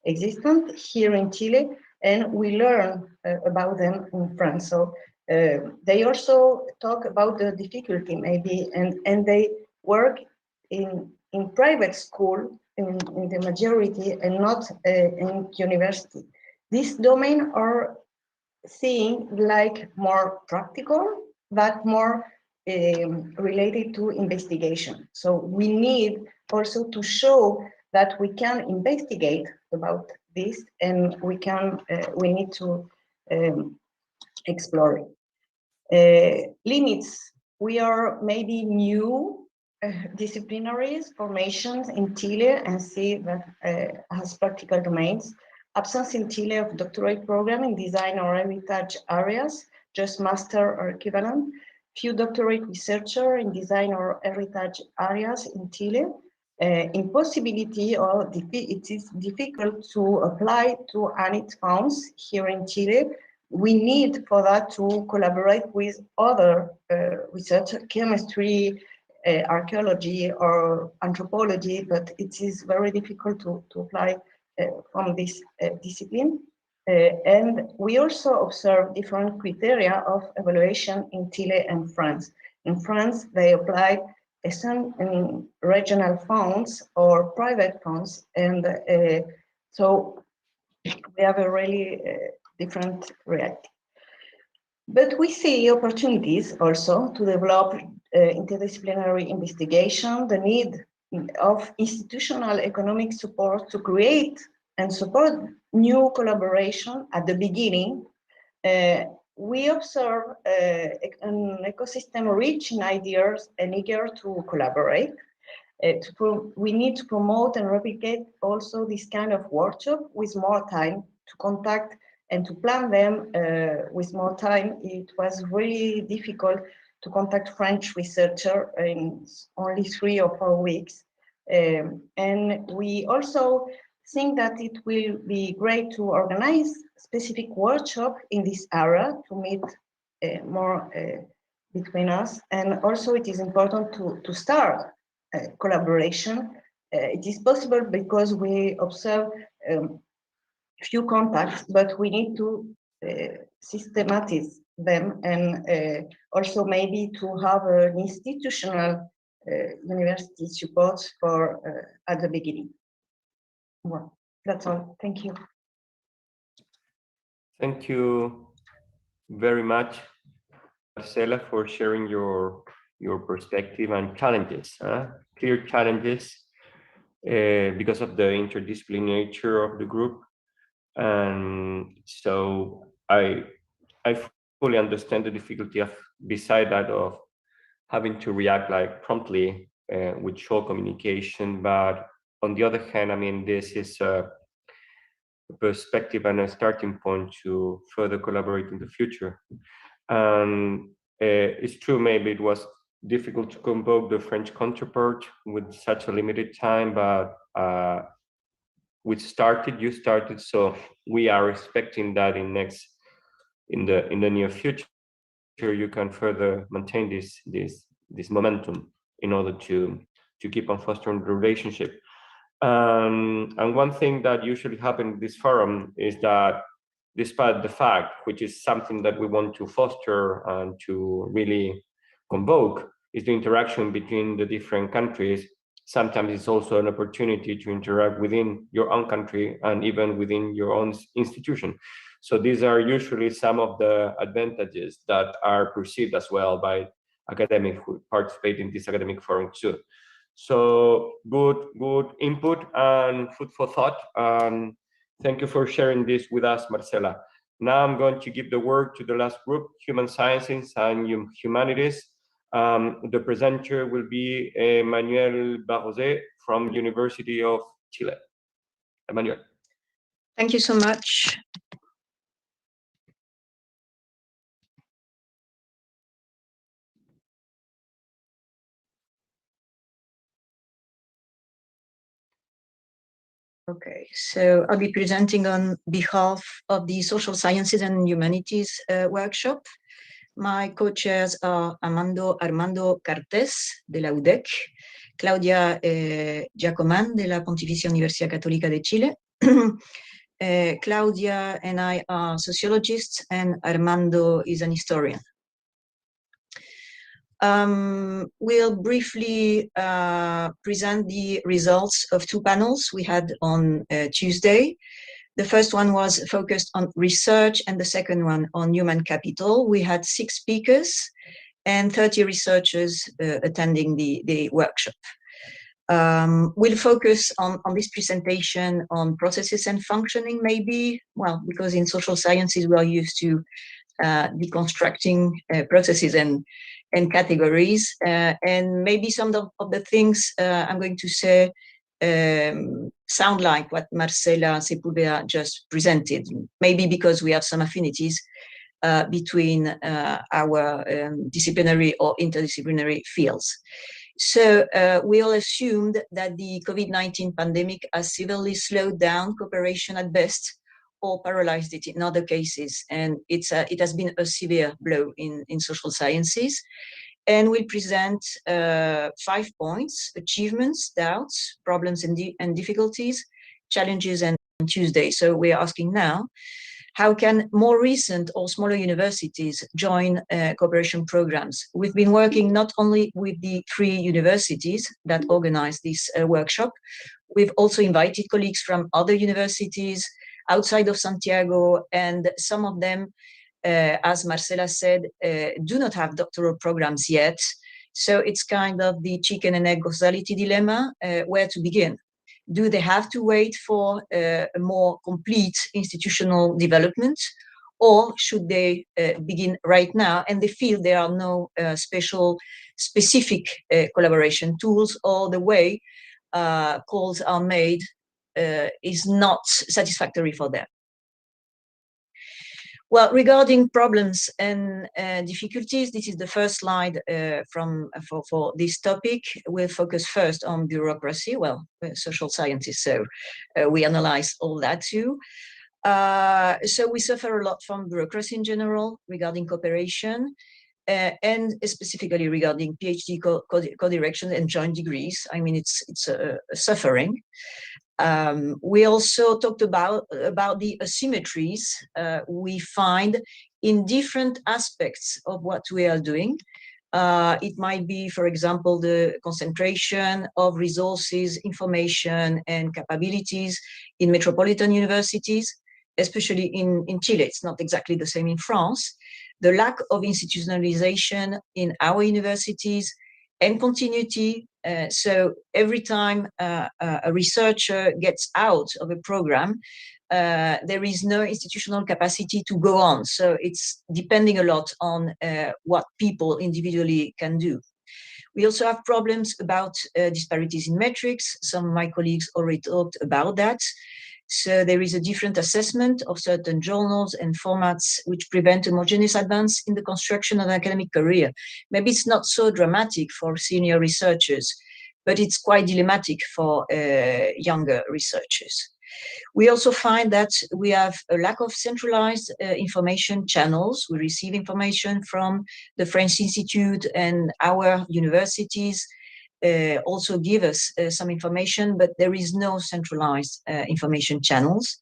existent here in Chile, and we learn about them in France. So they also talk about the difficulty maybe, and they work in private school in the majority and not in university. this domain are seeing like more practical, but more related to investigation. So we need also to show that we can investigate about this, and we need to explore it. Limits. We are maybe new disciplinaries formations in Chile, and see that has practical domains. Absence in Chile of doctorate program in design or heritage areas, just master or equivalent. Few doctorate researcher in design or heritage areas in Chile. Impossibility, or it is difficult to apply to ANIT funds here in Chile. We need for that to collaborate with other research, chemistry, archaeology, or anthropology, but it is very difficult to apply from this discipline. And we also observe different criteria of evaluation in Chile and France. In France, they apply some regional funds or private funds, and so we have a really different reality. But we see opportunities also to develop interdisciplinary investigation, the need of institutional economic support to create and support new collaboration at the beginning. We observe an ecosystem rich in ideas and eager to collaborate. We need to promote and replicate also this kind of workshop with more time to contact and to plan them with more time. It was really difficult to contact French researchers in only 3 or 4 weeks. And we also think that it will be great to organize specific workshop in this area to meet more between us. And also it is important to start collaboration. It is possible because we observe few contacts, but we need to systematize them, and also maybe to have an institutional university support for at the beginning. Well, that's all. Thank you. Thank you very much, Marcela, for sharing your perspective and challenges, clear challenges because of the interdisciplinary nature of the group. And so I fully understand the difficulty of, beside that, of having to react like promptly with short communication. But on the other hand, I mean, this is a perspective and a starting point to further collaborate in the future. And it's true, maybe it was difficult to convoke the French counterpart with such a limited time, but you started, so we are expecting that in the near future you can further maintain this momentum in order to keep on fostering the relationship. And one thing that usually happens in this forum is that, despite the fact, which is something that we want to foster and to really convoke, is the interaction between the different countries. Sometimes it's also an opportunity to interact within your own country and even within your own institution. So these are usually some of the advantages that are perceived as well by academics who participate in this academic forum too. So good input and food for thought. Thank you for sharing this with us, Marcela. Now I'm going to give the word to the last group, Human Sciences and Humanities. The presenter will be Emmanuel Barrosé from University of Chile. Emmanuel. Thank you so much. Okay, so I'll be presenting on behalf of the Social Sciences and Humanities workshop. My co-chairs are Armando Cartés de la UDEC, Claudia Giacoman de la Pontificia Universidad Católica de Chile. Claudia and I are sociologists, and Armando is an historian. We'll briefly present the results of 2 panels we had on Tuesday. The first one was focused on research and the second one on human capital. We had 6 speakers and 30 researchers attending the workshop. We'll focus on this presentation on processes and functioning, maybe, well, because in social sciences we are used to deconstructing processes and categories, and maybe some of the things I'm going to say sound like what Marcela Sepulveda just presented, maybe because we have some affinities between our disciplinary or interdisciplinary fields. So we all assumed that the COVID-19 pandemic has severely slowed down cooperation at best, or paralyzed it in other cases, and it has been a severe blow in social sciences. And we'll present 5 points: achievements, doubts, problems and difficulties, challenges, and Tuesday. So we're asking now, how can more recent or smaller universities join cooperation programs? We've been working not only with the 3 universities that organized this workshop, we've also invited colleagues from other universities outside of Santiago, and some of them, as Marcela said, do not have doctoral programs yet. So it's kind of the chicken and egg causality dilemma, where to begin. Do they have to wait for a more complete institutional development, or should they begin right now? And they feel there are no specific collaboration tools, or the way calls are made is not satisfactory for them. Well, regarding problems and difficulties, this is the first slide for this topic. We'll focus first on bureaucracy. Well, social sciences, so we analyze all that too. So we suffer a lot from bureaucracy in general regarding cooperation, and specifically regarding PhD co-direction and joint degrees. I mean, it's a suffering. We also talked about the asymmetries we find in different aspects of what we are doing. It might be, for example, the concentration of resources, information, and capabilities in metropolitan universities, especially in Chile. It's not exactly the same in France. The lack of institutionalization in our universities, and continuity. So every time a researcher gets out of a program, there is no institutional capacity to go on. So it's depending a lot on what people individually can do. We also have problems about disparities in metrics. Some of my colleagues already talked about that. So there is a different assessment of certain journals and formats which prevent homogeneous advance in the construction of an academic career. Maybe it's not so dramatic for senior researchers, but it's quite dilemmatic for younger researchers. We also find that we have a lack of centralized information channels. We receive information from the French Institute, and our universities also give us some information, but there is no centralized information channels.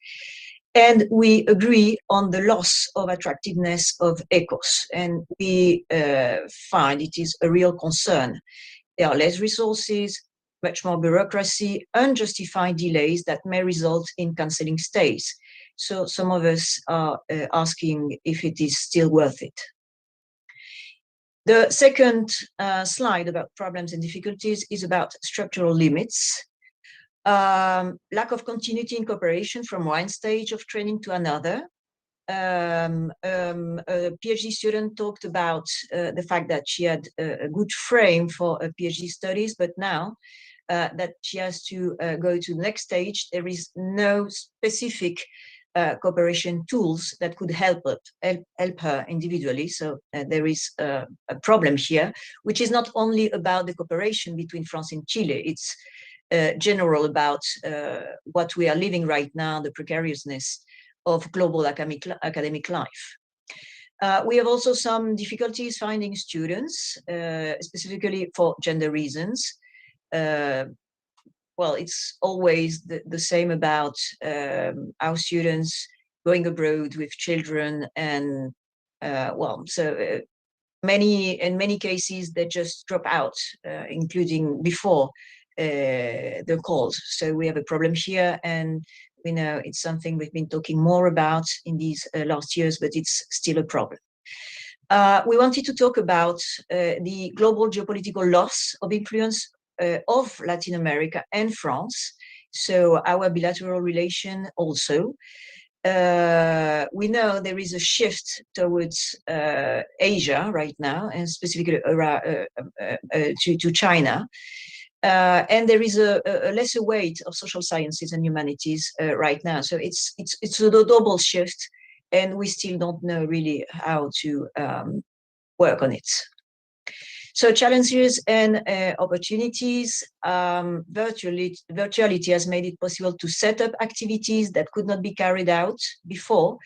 And we agree on the loss of attractiveness of ECOS, and we find it is a real concern. There are less resources, much more bureaucracy, unjustified delays that may result in cancelling stays. So some of us are asking if it is still worth it. The second slide about problems and difficulties is about structural limits. Lack of continuity in cooperation from one stage of training to another. A PhD student talked about the fact that she had a good frame for a PhD studies, but now that she has to go to the next stage, there is no specific cooperation tools that could help her individually. So there is a problem here, which is not only about the cooperation between France and Chile. It's general about what we are living right now, the precariousness of global academic life. We have also some difficulties finding students, specifically for gender reasons. Well, it's always the same about our students going abroad with children, and in many cases they just drop out, including before the calls. So we have a problem here, and We know it's something we've been talking more about in these last years, but it's still a problem. We wanted to talk about the global geopolitical loss of influence of Latin America and France. So our bilateral relation also. We know there is a shift towards Asia right now, and specifically to China. And there is a lesser weight of social sciences and humanities right now. So it's a double shift, and we still don't know really how to work on it. So challenges and opportunities. Virtuality has made it possible to set up activities that could not be carried out before,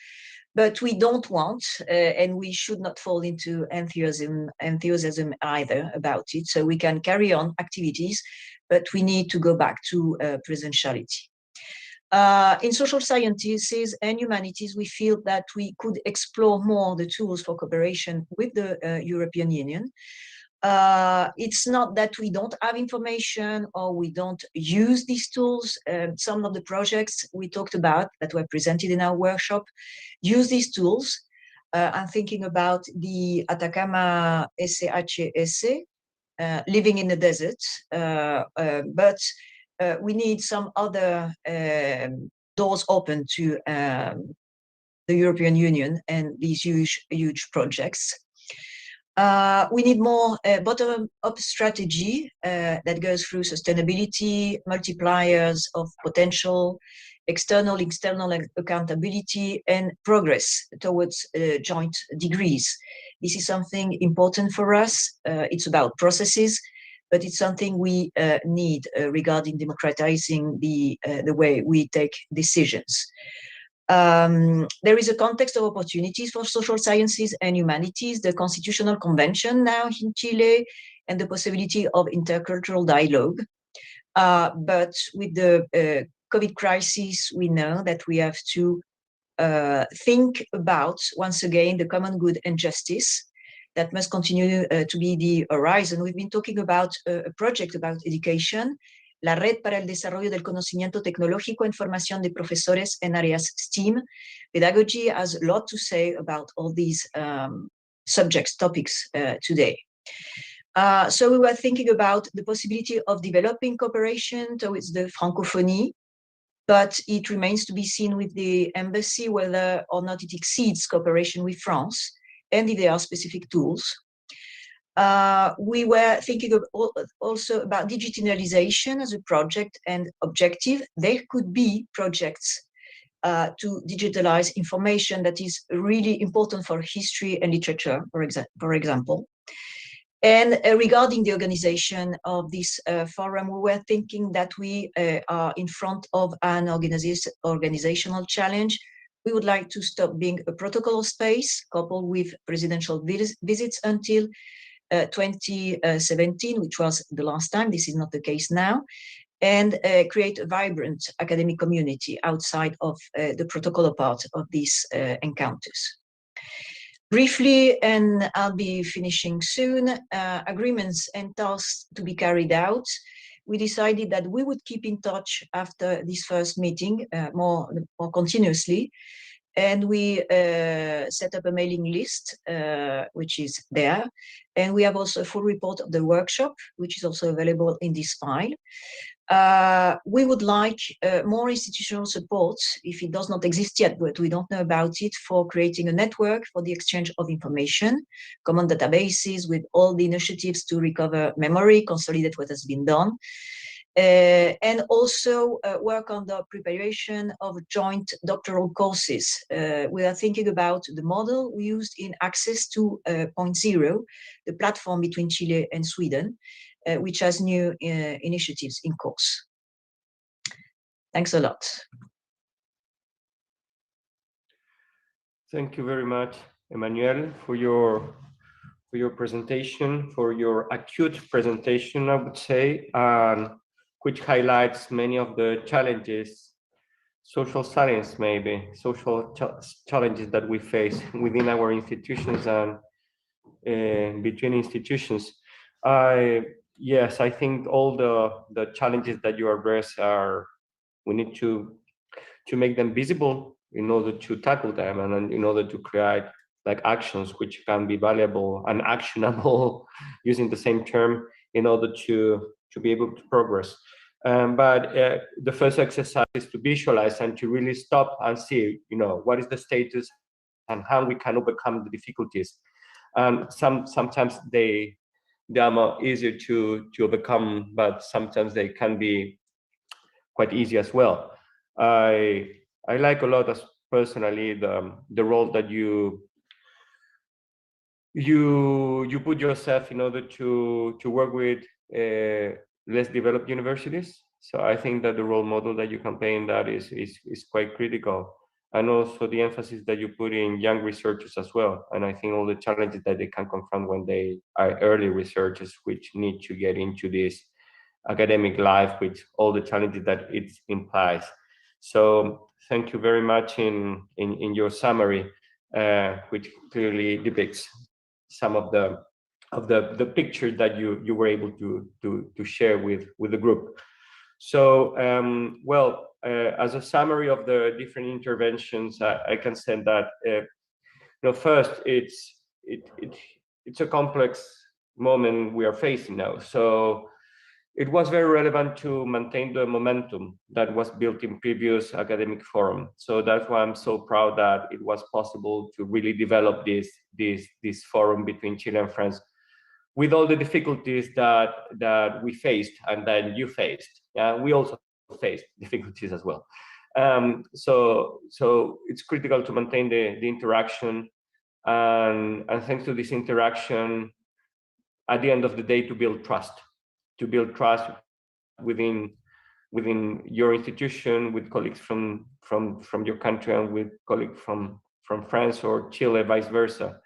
but we don't want, and we should not fall into enthusiasm either about it. So we can carry on activities, but we need to go back to presentiality. In social sciences and humanities, we feel that we could explore more the tools for cooperation with the European Union. It's not that we don't have information or we don't use these tools. Some of the projects we talked about that were presented in our workshop use these tools. I'm thinking about the Atacama SHS, living in the desert, but we need some other doors open to the European Union and these huge projects. We need more bottom-up strategy that goes through sustainability, multipliers of potential, external accountability, and progress towards joint degrees. This is something important for us. It's about processes, but it's something we need regarding democratizing the way we take decisions. There is a context of opportunities for social sciences and humanities, the Constitutional Convention now in Chile, and the possibility of intercultural dialogue. But with the COVID crisis, we know that we have to think about, once again, the common good and justice that must continue to be the horizon. We've been talking about a project about education, la Red para el Desarrollo del Conocimiento Tecnológico en Formación de Profesores en Áreas STEAM. Pedagogy has a lot to say about all these topics today. So we were thinking about the possibility of developing cooperation towards the Francophonie, but it remains to be seen with the embassy whether or not it exceeds cooperation with France, and if there are specific tools. We were thinking also about digitalization as a project and objective. There could be projects to digitalize information that is really important for history and literature, for example. And regarding the organization of this forum, we were thinking that we are in front of an organizational challenge. We would like to stop being a protocol space coupled with presidential visits until 2017, which was the last time. This is not the case now, and create a vibrant academic community outside of the protocol part of these encounters. Briefly, and I'll be finishing soon, agreements and tasks to be carried out. We decided that we would keep in touch after this first meeting more continuously. And we set up a mailing list, which is there. And we have also a full report of the workshop, which is also available in this file. We would like more institutional support, if it does not exist yet, but we don't know about it, for creating a network for the exchange of information, common databases with all the initiatives to recover memory, consolidate what has been done. And also work on the preparation of joint doctoral courses. We are thinking about the model we used in Access 2.0, the platform between Chile and Sweden, which has new initiatives in course. Thanks a lot. Thank you very much, Emmanuel, for your presentation, for your acute presentation, I would say, which highlights many of the challenges, social science maybe, social challenges that we face within our institutions and between institutions. Yes, I think all the challenges that you address we need to make them visible in order to tackle them, and in order to create like actions which can be valuable and actionable using the same term in order to be able to progress. But the first exercise is to visualize and to really stop and see, what is the status and how we can overcome the difficulties. Sometimes they are more easier to overcome, but sometimes they can be quite easy as well. I like a lot, as personally, the role that you put yourself in order to work with less developed universities. So I think that the role model that you campaign that is quite critical, and also the emphasis that you put in young researchers as well. And I think all the challenges that they can confront when they are early researchers, which need to get into this academic life with all the challenges that it implies. So thank you very much in your summary, which clearly depicts some of the pictures that you were able to share with the group. So as a summary of the different interventions, I can say that first it's a complex moment we are facing now. So it was very relevant to maintain the momentum that was built in previous academic forum. So that's why I'm so proud that it was possible to really develop this forum between Chile and France, with all the difficulties that we faced and that you faced. We also faced difficulties as well. So it's critical to maintain the interaction, and thanks to this interaction, at the end of the day, to build trust within your institution, with colleagues from your country, and with colleagues from France or Chile, vice versa,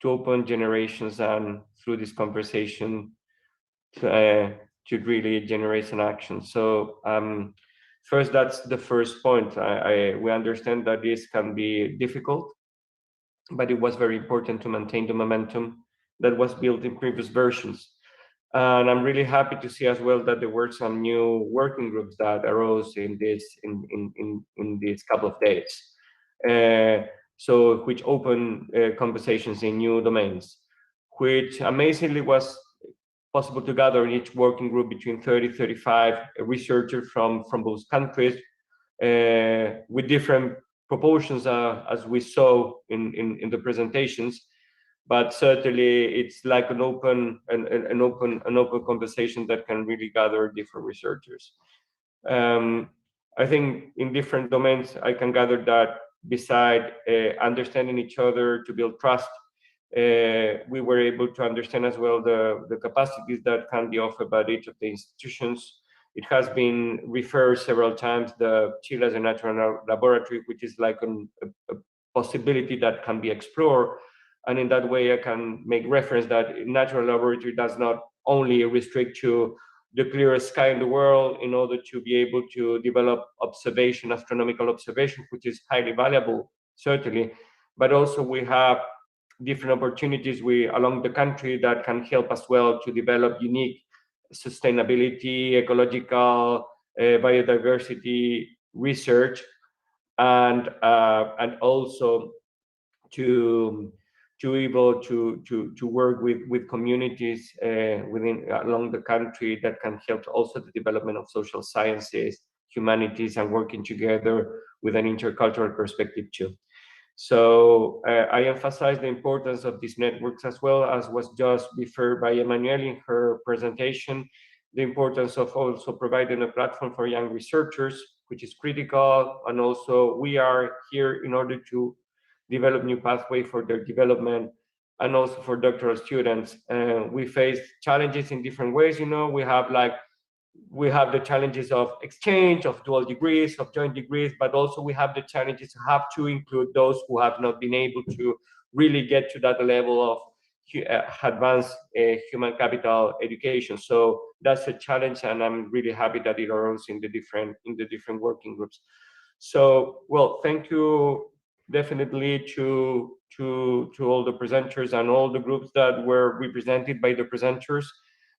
to open generations, and through this conversation to really generate an action. So first, that's the first point. We understand that this can be difficult, but it was very important to maintain the momentum that was built in previous versions. And I'm really happy to see as well that there were some new working groups that arose in these couple of days. So which open conversations in new domains, which amazingly was possible to gather in each working group between 30-35 researchers from both countries, with different proportions as we saw in the presentations. But certainly it's like an open conversation that can really gather different researchers. I think in different domains I can gather that beside understanding each other to build trust, we were able to understand as well the capacities that can be offered by each of the institutions. It has been referred several times, the Chile as a natural laboratory, which is like a possibility that can be explored. And in that way, I can make reference that natural laboratory does not only restrict to the clearest sky in the world in order to be able to develop observation, astronomical observation, which is highly valuable, certainly, but also we have different opportunities along the country that can help as well to develop unique sustainability, ecological, biodiversity research, and also to able to work with communities along the country that can help also the development of social sciences, humanities, and working together with an intercultural perspective too. So I emphasize the importance of these networks, as well as was just referred by Emmanuelle in her presentation, the importance of also providing a platform for young researchers, which is critical. And also we are here in order to develop new pathway for their development, and also for doctoral students. We face challenges in different ways. We have the challenges of exchange, of dual degrees, of joint degrees, but also we have the challenges to have to include those who have not been able to really get to that level of advanced human capital education. So that's a challenge, and I'm really happy that it arose in the different working groups. So, well, thank you definitely to all the presenters and all the groups that were represented by the presenters.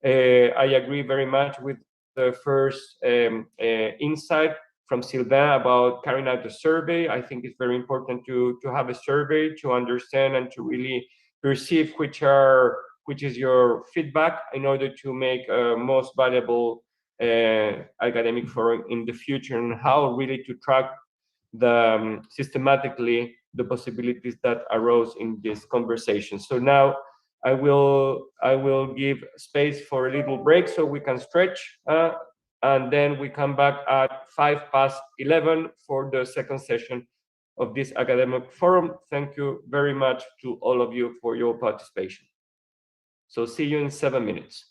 I agree very much with the first insight from Sylvain about carrying out a survey. I think it's very important to have a survey to understand and to really perceive which is your feedback in order to make a most valuable academic forum in the future, and how really to track systematically the possibilities that arose in this conversation. So now I will give space for a little break so we can stretch, and then we come back at 11:05 for the second session of this academic forum. Thank you very much to all of you for your participation. So see you in 7 minutes.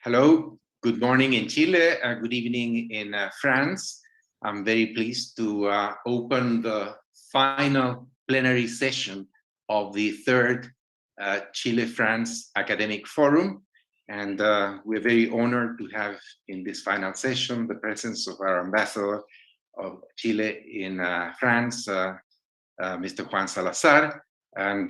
Hello, good morning in Chile, good evening in France. I'm very pleased to open the final plenary session of the third Chile-France Academic Forum. And we're very honored to have in this final session the presence of our ambassador of Chile in France, Mr. Juan Salazar, and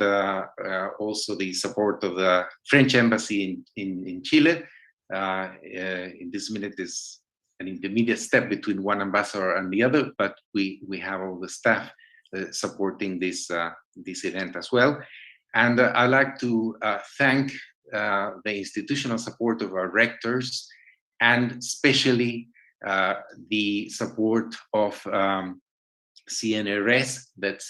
also the support of the French Embassy in Chile. In this minute is an intermediate step between one ambassador and the other, but we have all the staff supporting this event as well. And I'd like to thank the institutional support of our rectors, and especially the support of Cnrs that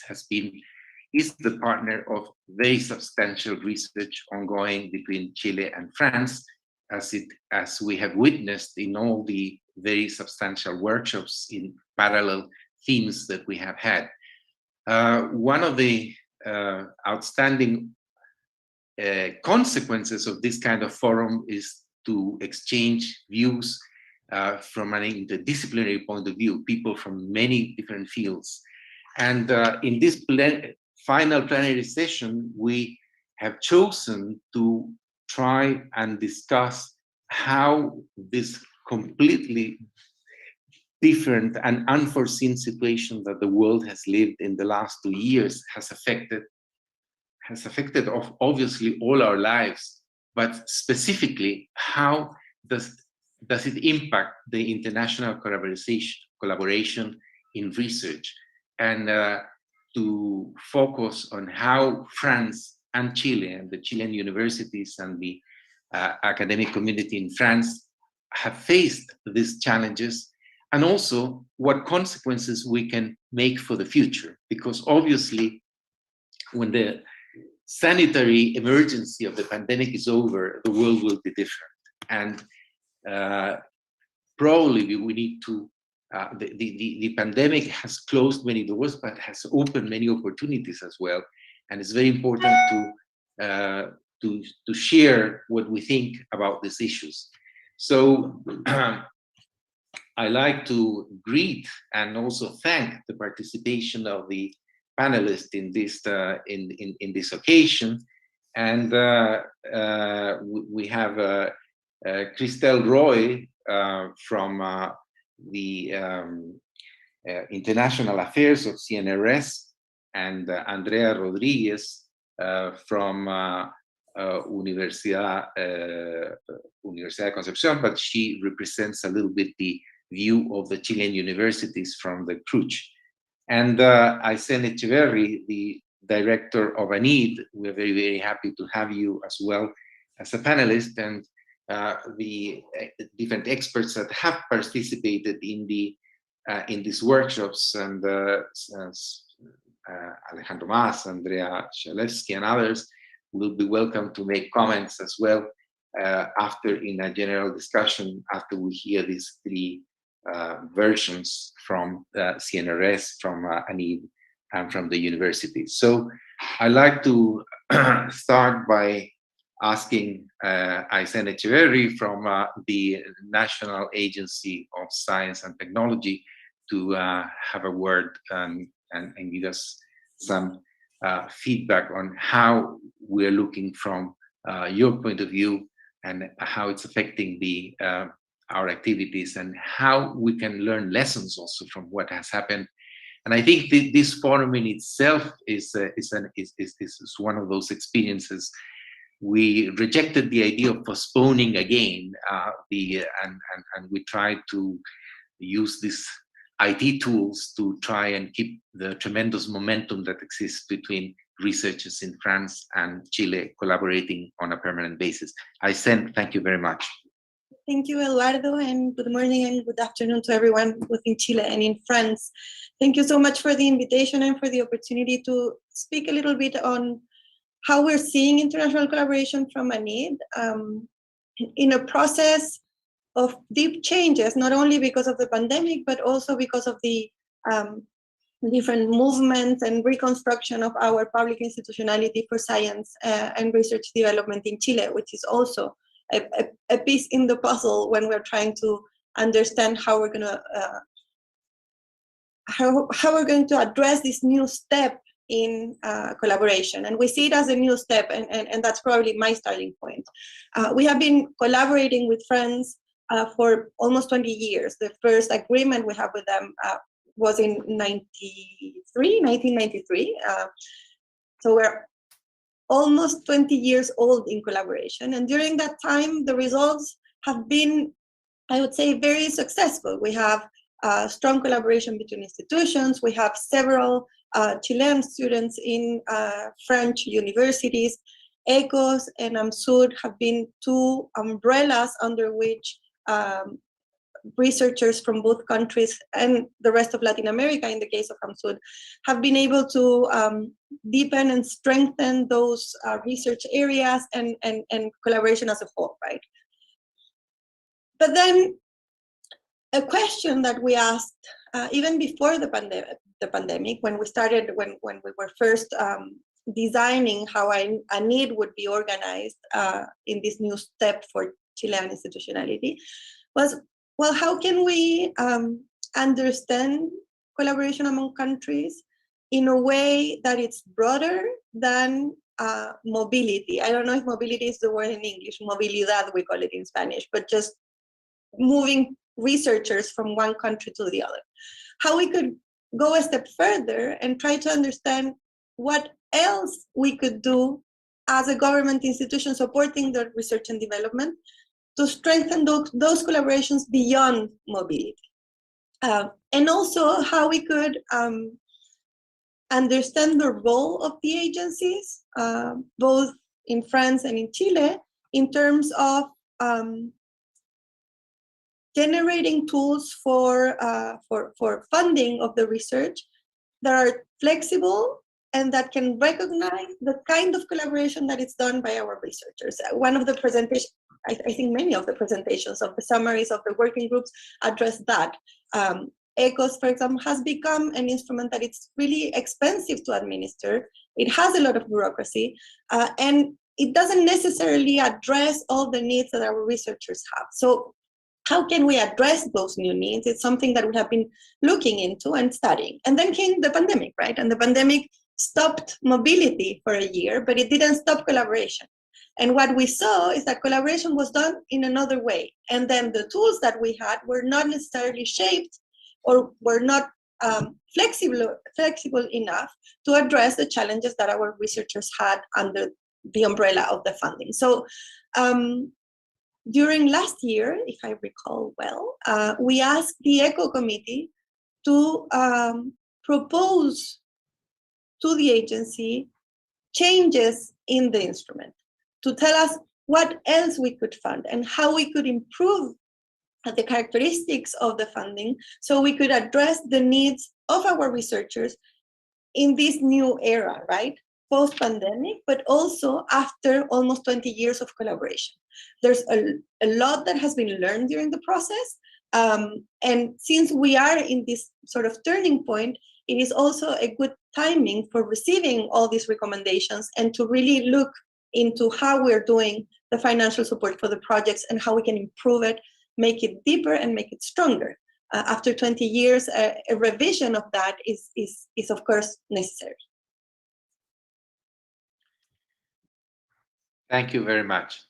is the partner of very substantial research ongoing between Chile and France, as we have witnessed in all the very substantial workshops in parallel themes that we have had. One of the outstanding consequences of this kind of forum is to exchange views from an interdisciplinary point of view, people from many different fields. And in this final plenary session, we have chosen to try and discuss how this completely different and unforeseen situation that the world has lived in the last 2 years has affected obviously all our lives, but specifically how does it impact the international collaboration in research, and to focus on how France and Chile and the Chilean universities and the academic community in France have faced these challenges, and also what consequences we can make for the future. Because obviously, when the sanitary emergency of the pandemic is over, the world will be different. And probably we need to, the pandemic has closed many doors, but has opened many opportunities as well. And it's very important to share what we think about these issues. So I like to greet and also thank the participation of the panelists in this in this occasion. And we have Christelle Roy from the International Affairs of Cnrs, and Andrea Rodriguez from Universidad de Concepción, but she represents a little bit the view of the Chilean universities from the CRUCH. And Aysén Echeverry, the director of ANID, we're very, very happy to have you as well as a panelist, and the different experts that have participated in these workshops, and Alejandro Mas, Andrea Shalewski, and others will be welcome to make comments as well after, in a general discussion, after we hear these three versions from CNRS, from ANID, and from the university. So I'd like to start by asking Aysén Echeverry from the National Agency of Science and Technology to have a word and give us some feedback on how we're looking from your point of view, and how it's affecting our activities, and how we can learn lessons also from what has happened. And I think this forum in itself is one of those experiences. We rejected the idea of postponing again, and we tried to use these IT tools to try and keep the tremendous momentum that exists between researchers in France and Chile collaborating on a permanent basis. Aysén, thank you very much. Thank you, Eduardo, and good morning and good afternoon to everyone within Chile and in France. Thank you so much for the invitation and for the opportunity to speak a little bit on how we're seeing international collaboration from ANID in a process of deep changes, not only because of the pandemic, but also because of the different movements and reconstruction of our public institutionality for science and research development in Chile, which is also a piece in the puzzle when we're trying to understand how we're going to how we're going to address this new step in collaboration. And we see it as a new step, and that's probably my starting point. We have been collaborating with friends for almost 20 years. The first agreement we have with them was in 1993. So we're almost 20 years old in collaboration. And during that time, the results have been, I would say, very successful. We have strong collaboration between institutions. We have several Chilean students in French universities. ECOS and AMSUD have been two umbrellas under which researchers from both countries and the rest of Latin America, in the case of AMSUD, have been able to deepen and strengthen those research areas and collaboration as a whole, right? But then a question that we asked even before the pandemic, when we started, when we were first designing how a need would be organized in this new step for Chilean institutionality, was, well, how can we understand collaboration among countries in a way that it's broader than mobility? I don't know if mobility is the word in English, movilidad we call it in Spanish, but just moving researchers from one country to the other. How we could go a step further and try to understand what else we could do as a government institution supporting the research and development to strengthen those collaborations beyond mobility. And also how we could understand the role of the agencies, both in France and in Chile, in terms of generating tools for funding of the research that are flexible and that can recognize the kind of collaboration that is done by our researchers. One of the presentations, I think many of the presentations of the summaries of the working groups address that. ECOS, for example, has become an instrument that it's really expensive to administer. It has a lot of bureaucracy, and it doesn't necessarily address all the needs that our researchers have. So how can we address those new needs? It's something that we have been looking into and studying. And then came the pandemic, right? And the pandemic stopped mobility for a year, but it didn't stop collaboration. And what we saw is that collaboration was done in another way. And then the tools that we had were not necessarily shaped or were not flexible enough to address the challenges that our researchers had under the umbrella of the funding. So during last year, if I recall well, we asked the ECO committee to propose to the agency changes in the instrument, to tell us what else we could fund and how we could improve the characteristics of the funding so we could address the needs of our researchers in this new era, right? Post-pandemic, but also after almost 20 years of collaboration. There's a lot that has been learned during the process. And since we are in this sort of turning point, it is also a good timing for receiving all these recommendations and to really look into how we're doing the financial support for the projects and how we can improve it, make it deeper and make it stronger. After 20 years, a revision of that is of course necessary. Thank you very much.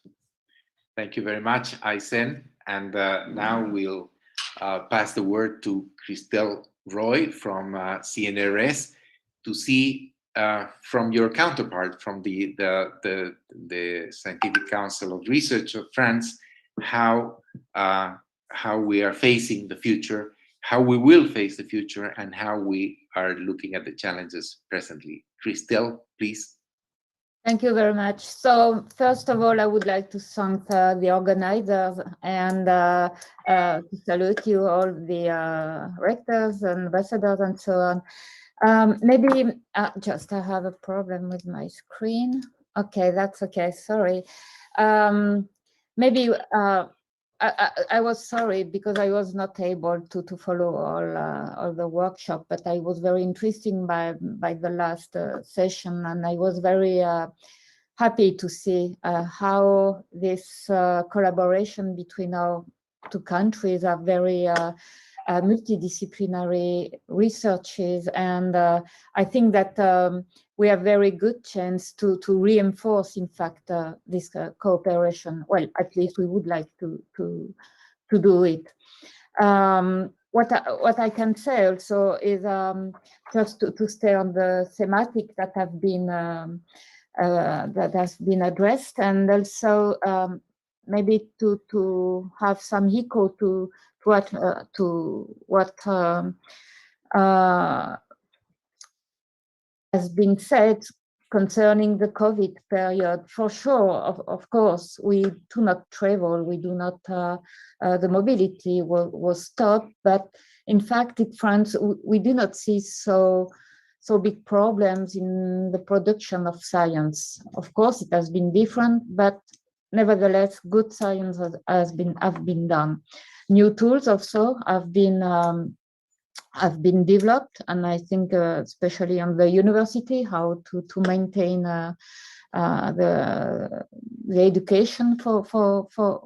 Thank you very much, Aysen. And now we'll pass the word to Christelle Roy from Cnrs to see from your counterpart from the Scientific Council of Research of France how we are facing the future, how we will face the future, and how we are looking at the challenges presently. Christelle, please. Thank you very much. So first of all, I would like to thank the organizers and to salute you all, the rectors and ambassadors and so on. Maybe just I have a problem with my screen. Okay, that's okay, sorry. Maybe I was sorry because I was not able to follow all the workshop, but I was very interested by the last session, and I was very happy to see how this collaboration between our two countries are very multidisciplinary researches, and I think that we have very good chance to reinforce, in fact, this cooperation. Well, at least we would like to do it. What I can say also is just to stay on the thematic that have been that has been addressed, and also maybe to have some echo to what has been said concerning the COVID period. For sure, of course, we do not travel, we do not, the mobility was stopped, but in fact, in France, we do not see so big problems in the production of science. Of course, it has been different, but nevertheless, good science have been done. New tools also have been developed, and I think especially on the university, how to maintain the education for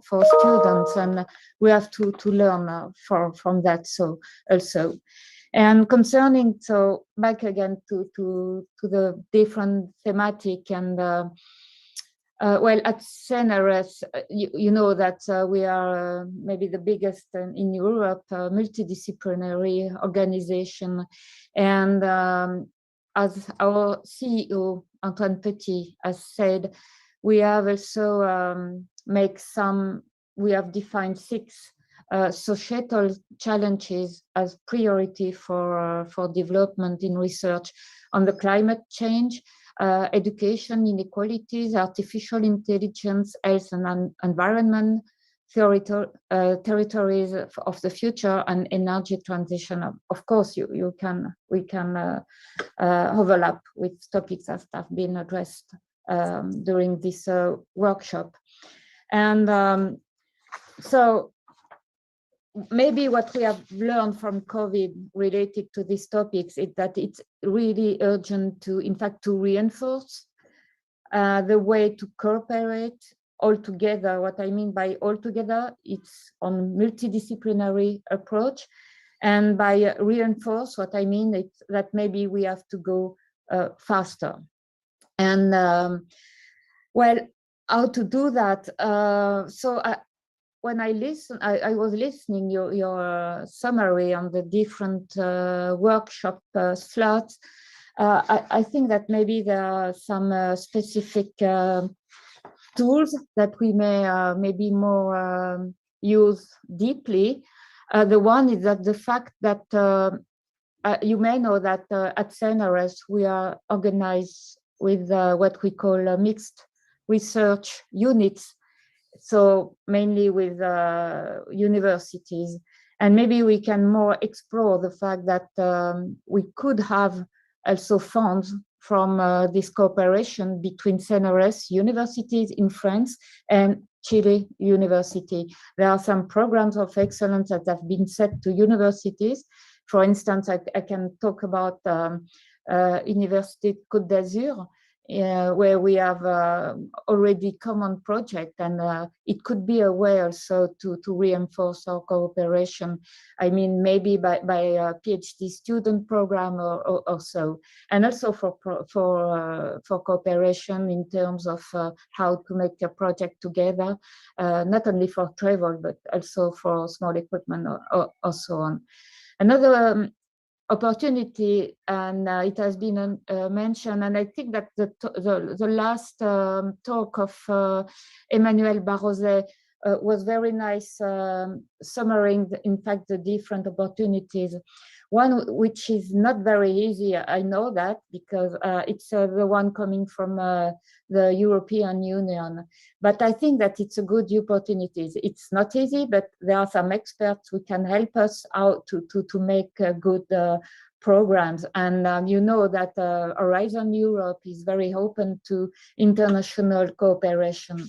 students, and we have to learn from that. So also, and concerning, so back again to the different thematic, and well, at Cnrs, you know that we are maybe the biggest in Europe multidisciplinary organization, and as our CEO Antoine Petit has said, we have also we have defined 6 societal challenges as priority for development in research on the climate change, education inequalities, artificial intelligence, health and environment, territories of the future, and energy transition. Of course, we can overlap with topics that have been addressed during this workshop. And so maybe what we have learned from COVID related to these topics is that it's really urgent to, in fact, to reinforce the way to cooperate all together. What I mean by all together, it's on multidisciplinary approach. And by reinforce, what I mean is that maybe we have to go faster. And well, how to do that? When I was listening your summary on the different workshop slots. I think that maybe there are some specific tools that we may maybe more use deeply. The one is that the fact that you may know that at Cnrs we are organized with what we call mixed research units. So mainly with universities, and maybe we can more explore the fact that we could have also funds from this cooperation between Cnrs universities in France and Chile University. There are some programs of excellence that have been set to universities. For instance, I can talk about Université Côte d'Azur, where we have already common project, and it could be a way also to reinforce our cooperation. I mean, maybe by a PhD student program or so, and also for cooperation in terms of how to make a project together, not only for travel but also for small equipment or so on. Another opportunity, and it has been mentioned, and I think that the last talk of Emmanuel Barrozet was very nice, summarizing, in fact, the different opportunities. One which is not very easy, I know that, because it's the one coming from the European Union. But I think that it's a good opportunity. It's not easy, but there are some experts who can help us out to make good programs. And you know that Horizon Europe is very open to international cooperation,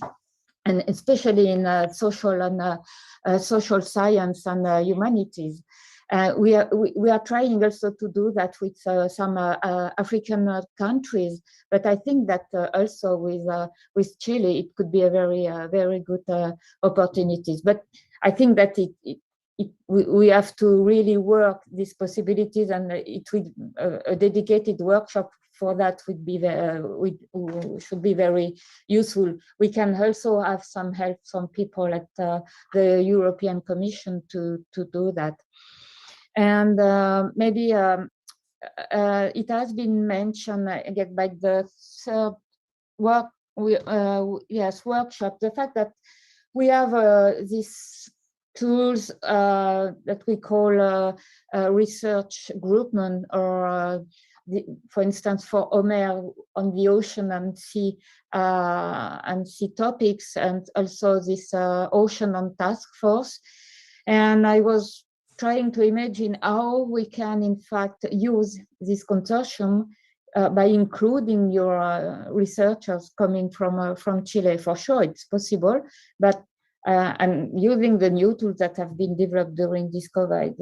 and especially in social science and humanities. We are trying also to do that with some African countries, but I think that also with Chile, it could be a very good opportunities. But I think that we have to really work these possibilities, and it would a dedicated workshop for that would be should be very useful. We can also have some help from people at the European Commission to do that. And maybe it has been mentioned again by the third workshop, the fact that we have these tools that we call research groupment, or for instance, for Omer on the ocean and sea topics, and also this ocean on task force. And I was trying to imagine how we can, in fact, use this consortium by including your researchers coming from Chile. For sure, it's possible, but and using the new tools that have been developed during this COVID,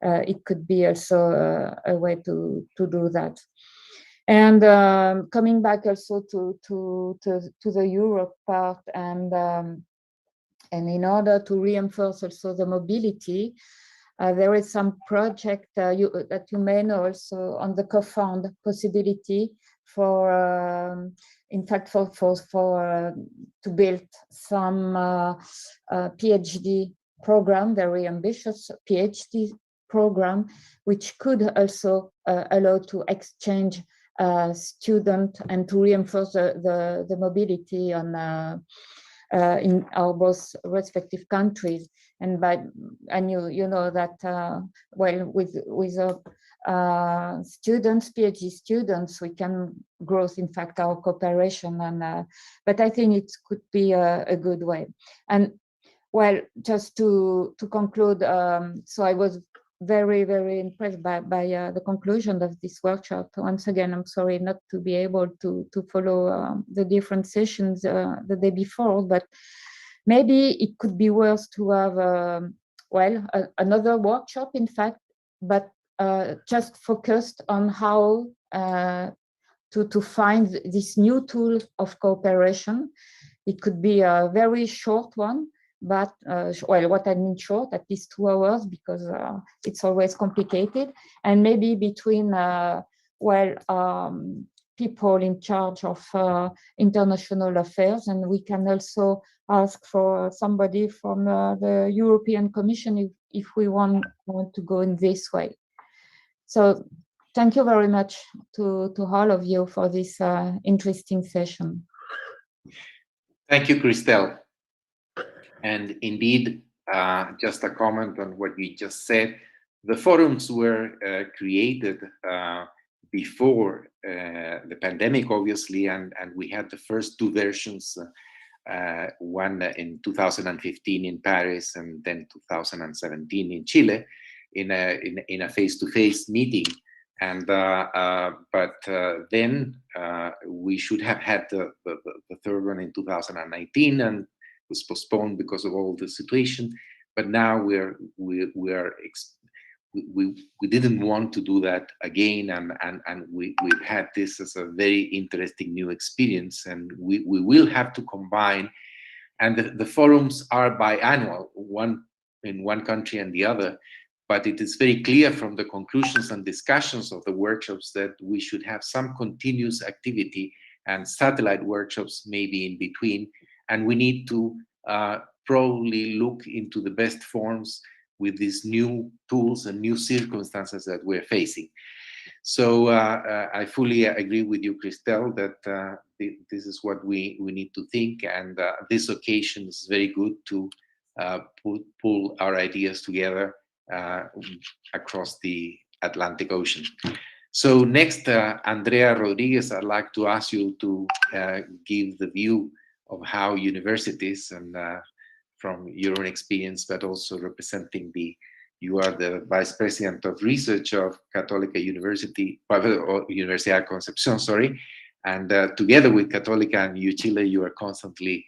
it could be also a way to do that. And coming back also to the Europe part, and in order to reinforce also the mobility, there is some project that you may know also on the co-found possibility for, in fact, for to build some PhD program, very ambitious PhD program, which could also allow to exchange students and to reinforce the mobility on in our both respective countries. And you know that well, with students, PhD students, we can grow, in fact, our cooperation. And but I think it could be a good way. And well, just to conclude, so I was very impressed by the conclusion of this workshop. Once again, I'm sorry not to be able to follow the different sessions the day before, but maybe it could be worth to have well, another workshop, in fact, but just focused on how to find this new tool of cooperation. It could be a very short one, but well, what I mean short, at least 2 hours, because it's always complicated, and maybe between well, people in charge of international affairs, and we can also ask for somebody from the European Commission if we want to go in this way. So thank you very much to all of you for this interesting session. Thank you, Christelle. And indeed, just a comment on what you just said, the forums were created before the pandemic, obviously, and we had the first 2 versions, one in 2015 in Paris and then 2017 in Chile, in a face-to-face meeting. And but then we should have had the third one in 2019, and was postponed because of all the situation. But now we didn't want to do that again, and we've had this as a very interesting new experience, and we will have to combine. And the forums are biannual, one in one country and the other, but it is very clear from the conclusions and discussions of the workshops that we should have some continuous activity, and satellite workshops maybe in between. And we need to probably look into the best forms with these new tools and new circumstances that we're facing. So I fully agree with you, Christelle, that this is what we need to think, and this occasion is very good to pull our ideas together across the Atlantic Ocean. So next, Andrea Rodriguez, I'd like to ask you to give the view of how universities, and from your own experience, but also representing you are the Vice President of Research of Católica University, Universidad Concepción, sorry, and together with Católica and UChile, you are constantly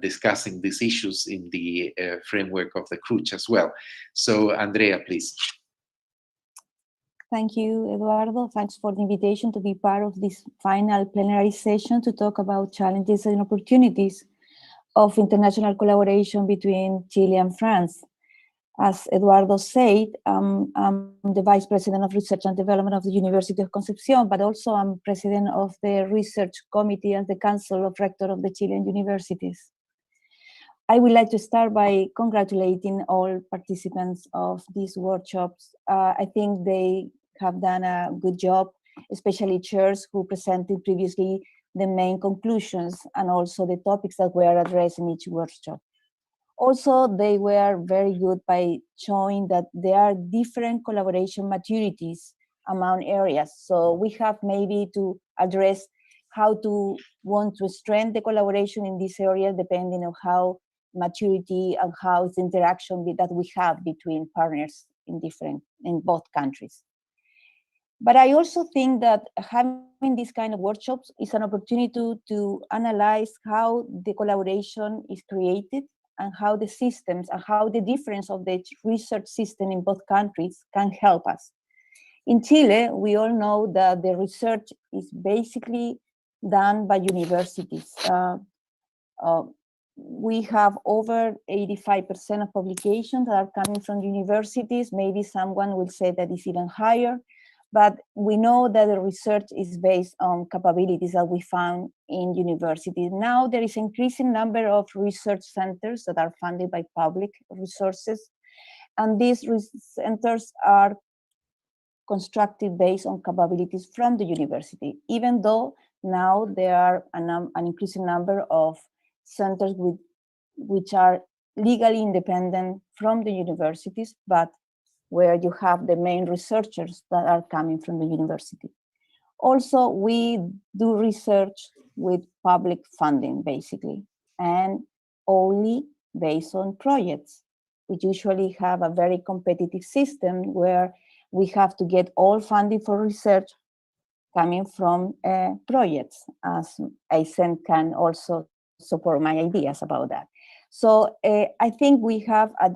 discussing these issues in the framework of the CRUCH as well. So Andrea, please. Thank you, Eduardo. Thanks for the invitation to be part of this final plenary session to talk about challenges and opportunities of international collaboration between Chile and France. As Eduardo said, I'm the Vice President of Research and Development of the University of Concepcion, but also I'm President of the Research Committee and the Council of Rectors of the Chilean Universities. I would like to start by congratulating all participants of these workshops. I think they have done a good job, especially chairs who presented previously the main conclusions and also the topics that were addressed in each workshop. Also, they were very good by showing that there are different collaboration maturities among areas. So we have maybe to address how to want to strengthen the collaboration in this area depending on how maturity and how it's interaction that we have between partners in both countries. But I also think that having this kind of workshops is an opportunity to analyze how the collaboration is created and how the systems and how the difference of the research system in both countries can help us. In Chile, we all know that the research is basically done by universities. We have over 85% of publications that are coming from universities. Maybe someone will say that it's even higher, but we know that the research is based on capabilities that we found in universities. Now there is an increasing number of research centers that are funded by public resources, and these centers are constructed based on capabilities from the university, even though now there are an increasing number of centers which are legally independent from the universities, but where you have the main researchers that are coming from the university. Also, we do research with public funding, basically, and only based on projects. We usually have a very competitive system where we have to get all funding for research coming from projects, as ASEN can also support my ideas about that. So I think we have a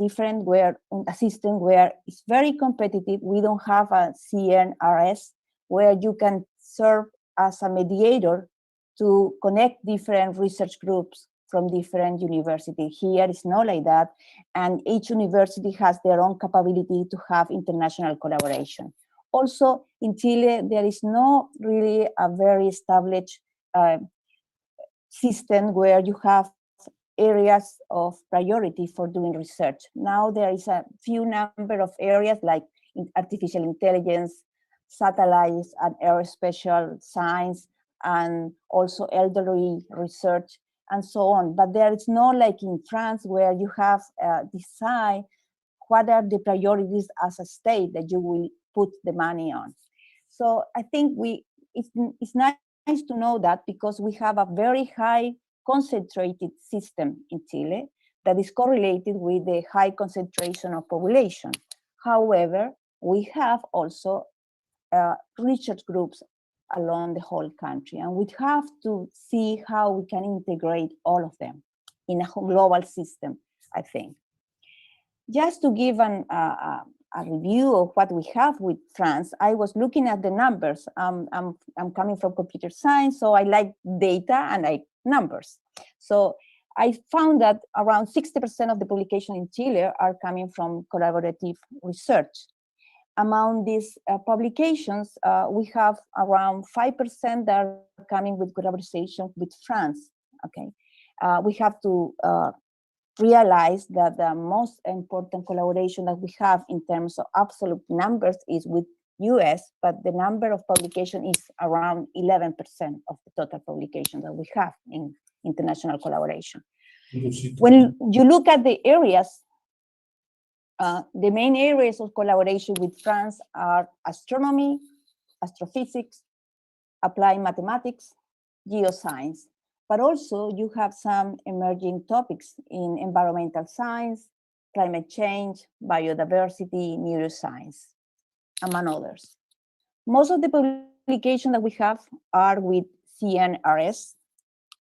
system where it's very competitive. We don't have a Cnrs where you can serve as a mediator to connect different research groups from different universities. Here it's not like that, and each university has their own capability to have international collaboration. Also, in Chile, there is not really a very established system where you have areas of priority for doing research. Now there is a few number of areas like artificial intelligence, satellites, and aerospatial science, and also elderly research, and so on. But there is not like in France where you have decide what are the priorities as a state that you will put the money on. So I think it's nice to know that, because we have a very high concentrated system in Chile that is correlated with the high concentration of population. However, we have also research groups along the whole country, and we have to see how we can integrate all of them in a global system, I think. Just to give a review of what we have with France, I was looking at the numbers. I'm coming from computer science, so I like data and I numbers. So I found that around 60% of the publications in Chile are coming from collaborative research. Among these publications, we have around 5% that are coming with collaboration with France. Okay, we have to realize that the most important collaboration that we have in terms of absolute numbers is with US, but the number of publication is around 11% of the total publication that we have in international collaboration. When you look at the areas, the main areas of collaboration with France are astronomy, astrophysics, applied mathematics, geoscience, but also you have some emerging topics in environmental science, climate change, biodiversity, neuroscience, among others. Most of the publications that we have are with Cnrs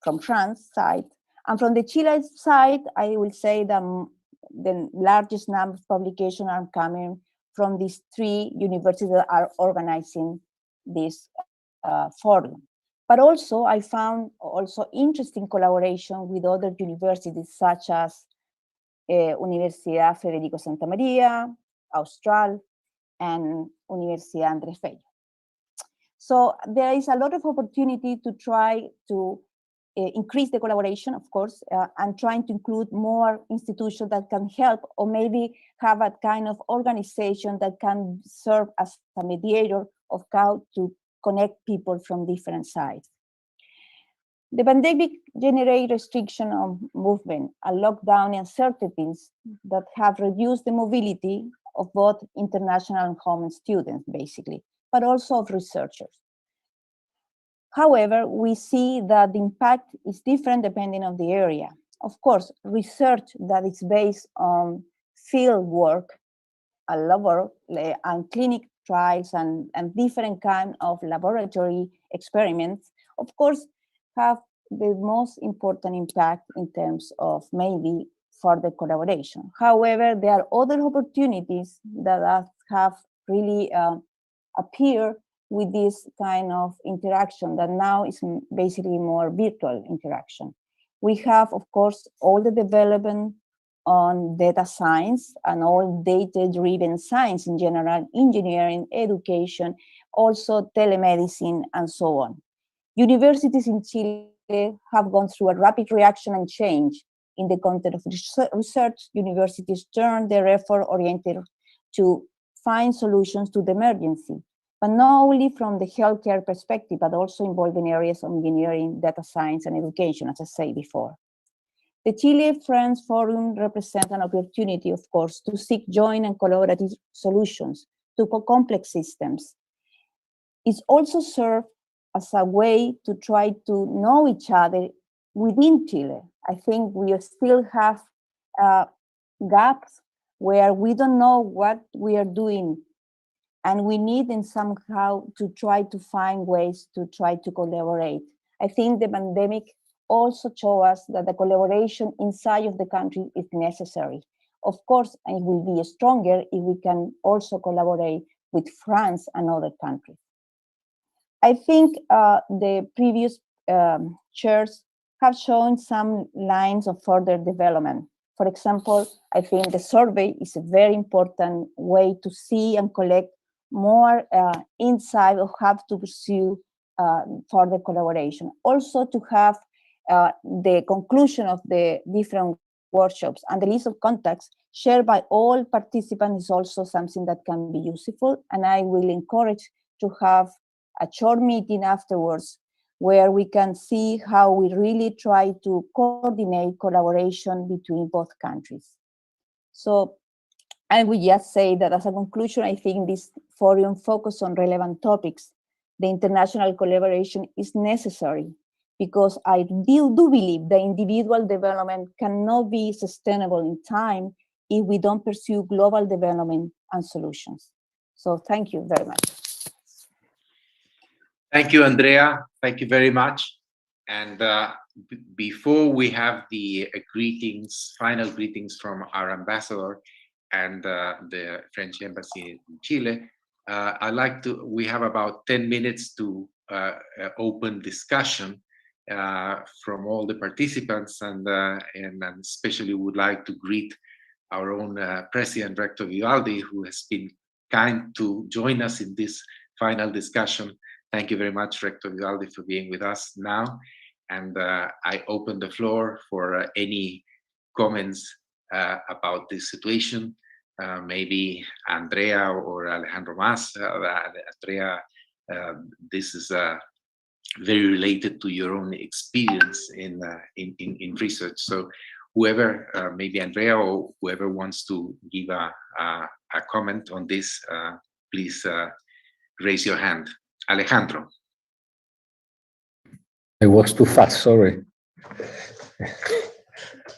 from France side, And from the Chile side, I will say that the largest number of publications are coming from these 3 universities that are organizing this forum. But also, I found also interesting collaboration with other universities, such as Universidad Federico Santa Maria, Austral, and Universidad Andrés Bello. So there is a lot of opportunity to try to increase the collaboration, of course, and trying to include more institutions that can help, or maybe have a kind of organization that can serve as a mediator of how to connect people from different sides. The pandemic generated restriction of movement, a lockdown, and uncertainties that have reduced the mobility of both international and home students, basically, but also of researchers. However, we see that the impact is different depending on the area. Of course, research that is based on field work, a lab, and clinic trials, and different kind of laboratory experiments, of course, have the most important impact in terms of maybe further collaboration. However, there are other opportunities that have really appeared with this kind of interaction that now is basically more virtual interaction. We have, of course, all the development on data science and all data-driven science in general, engineering, education, also telemedicine, and so on. Universities in Chile have gone through a rapid reaction and change. In the context of research, universities turn their effort oriented to find solutions to the emergency, but not only from the healthcare perspective, but also involving areas of engineering, data science, and education, as I said before. The Chile-France Forum represents an opportunity, of course, to seek joint and collaborative solutions to complex systems. It also serves as a way to try to know each other within Chile. I think we still have gaps where we don't know what we are doing, and we need in somehow to try to find ways to try to collaborate. I think the pandemic also shows us that the collaboration inside of the country is necessary. Of course, it will be stronger if we can also collaborate with France and other countries. I think the previous chairs have shown some lines of further development. For example, I think the survey is a very important way to see and collect more insight of how to pursue further collaboration. Also to have the conclusion of the different workshops and the list of contacts shared by all participants is also something that can be useful. And I will encourage to have a short meeting afterwards where we can see how we really try to coordinate collaboration between both countries. So I would just say that as a conclusion, I think this forum focuses on relevant topics. The international collaboration is necessary because I do believe the individual development cannot be sustainable in time if we don't pursue global development and solutions. So thank you very much. Thank you, Andrea. Thank you very much. And before we have the greetings, final greetings from our ambassador and the French embassy in Chile, we have about 10 minutes to open discussion from all the participants, and especially would like to greet our own President, Rector Vivaldi, who has been kind to join us in this final discussion. Thank you very much, Rector Vivaldi, for being with us now. And I open the floor for any comments about this situation. Maybe Andrea or Alejandro Mas. Andrea, this is very related to your own experience in research. So whoever, maybe Andrea or whoever wants to give a comment on this, please raise your hand. Alejandro. I was too fast, sorry.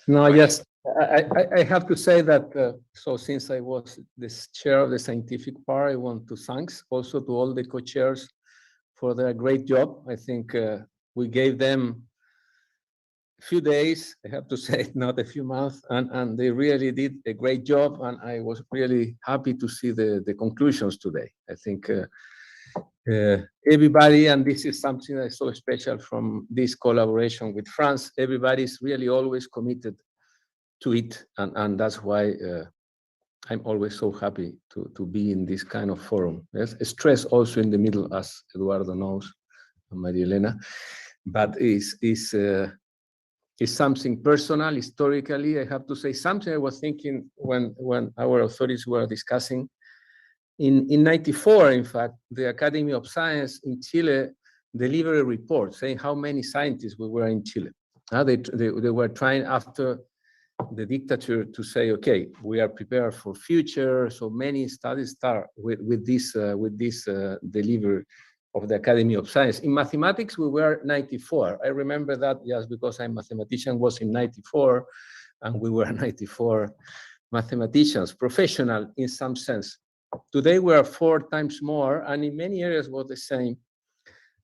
No, yes, I have to say that, so since I was this chair of the scientific part, I want to thank also to all the co-chairs for their great job. I think we gave them few days, I have to say, not a few months, and they really did a great job, and I was really happy to see the conclusions today. I think everybody, and this is something that's so special from this collaboration with France, everybody's really always committed to it, and that's why I'm always so happy to be in this kind of forum. There's stress also in the middle, as Eduardo knows, and Maria Elena, but it's something personal. Historically, I have to say something I was thinking when our authorities were discussing. In 94, in fact, the Academy of Science in Chile delivered a report saying how many scientists we were in Chile. They were trying after the dictature to say, okay, we are prepared for future. So many studies start with this delivery of the Academy of Science. In mathematics, we were 94. I remember that just because I'm a mathematician, was in 94, and we were 94 mathematicians, professional in some sense. Today, we are 4 times more, and in many areas was the same.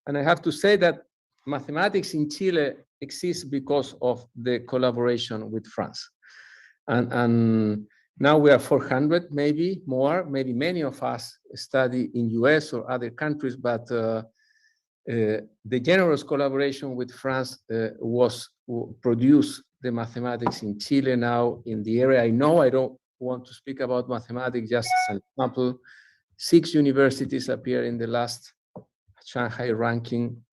And I have to say that mathematics in Chile exists because of the collaboration with France. And now we are 400, maybe more, maybe many of us study in US or other countries, but the generous collaboration with France produced the mathematics in Chile now in the area. I know I don't want to speak about mathematics, just as an example. 6 universities appear in the last Shanghai ranking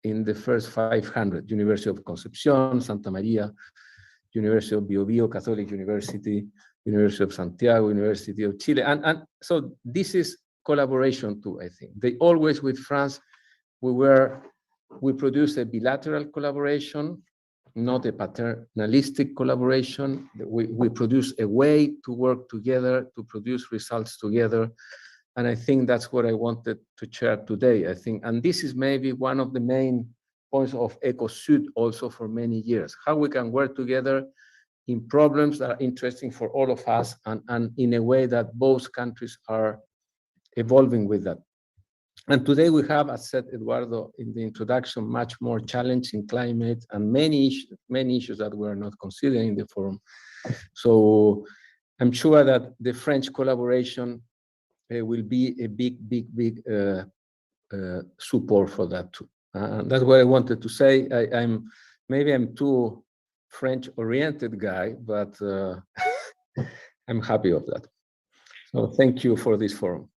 in the first 500, University of Concepcion, Santa Maria, University of Biobío, Catholic University, University of Santiago, University of Chile. And so this is collaboration too, I think. They always, with France, we produced a bilateral collaboration, not a paternalistic collaboration. We produce a way to work together, to produce results together. And I think that's what I wanted to share today, I think. And this is maybe one of the main points of EcoSud also for many years, how we can work together in problems that are interesting for all of us, and in a way that both countries are evolving with that. And today we have, as said Eduardo in the introduction, much more challenge in climate and many issues that we are not considering in the forum. So I'm sure that the French collaboration will be a big support for that too. That's what I wanted to say. Maybe I'm too French-oriented guy, but I'm happy of that. So thank you for this forum.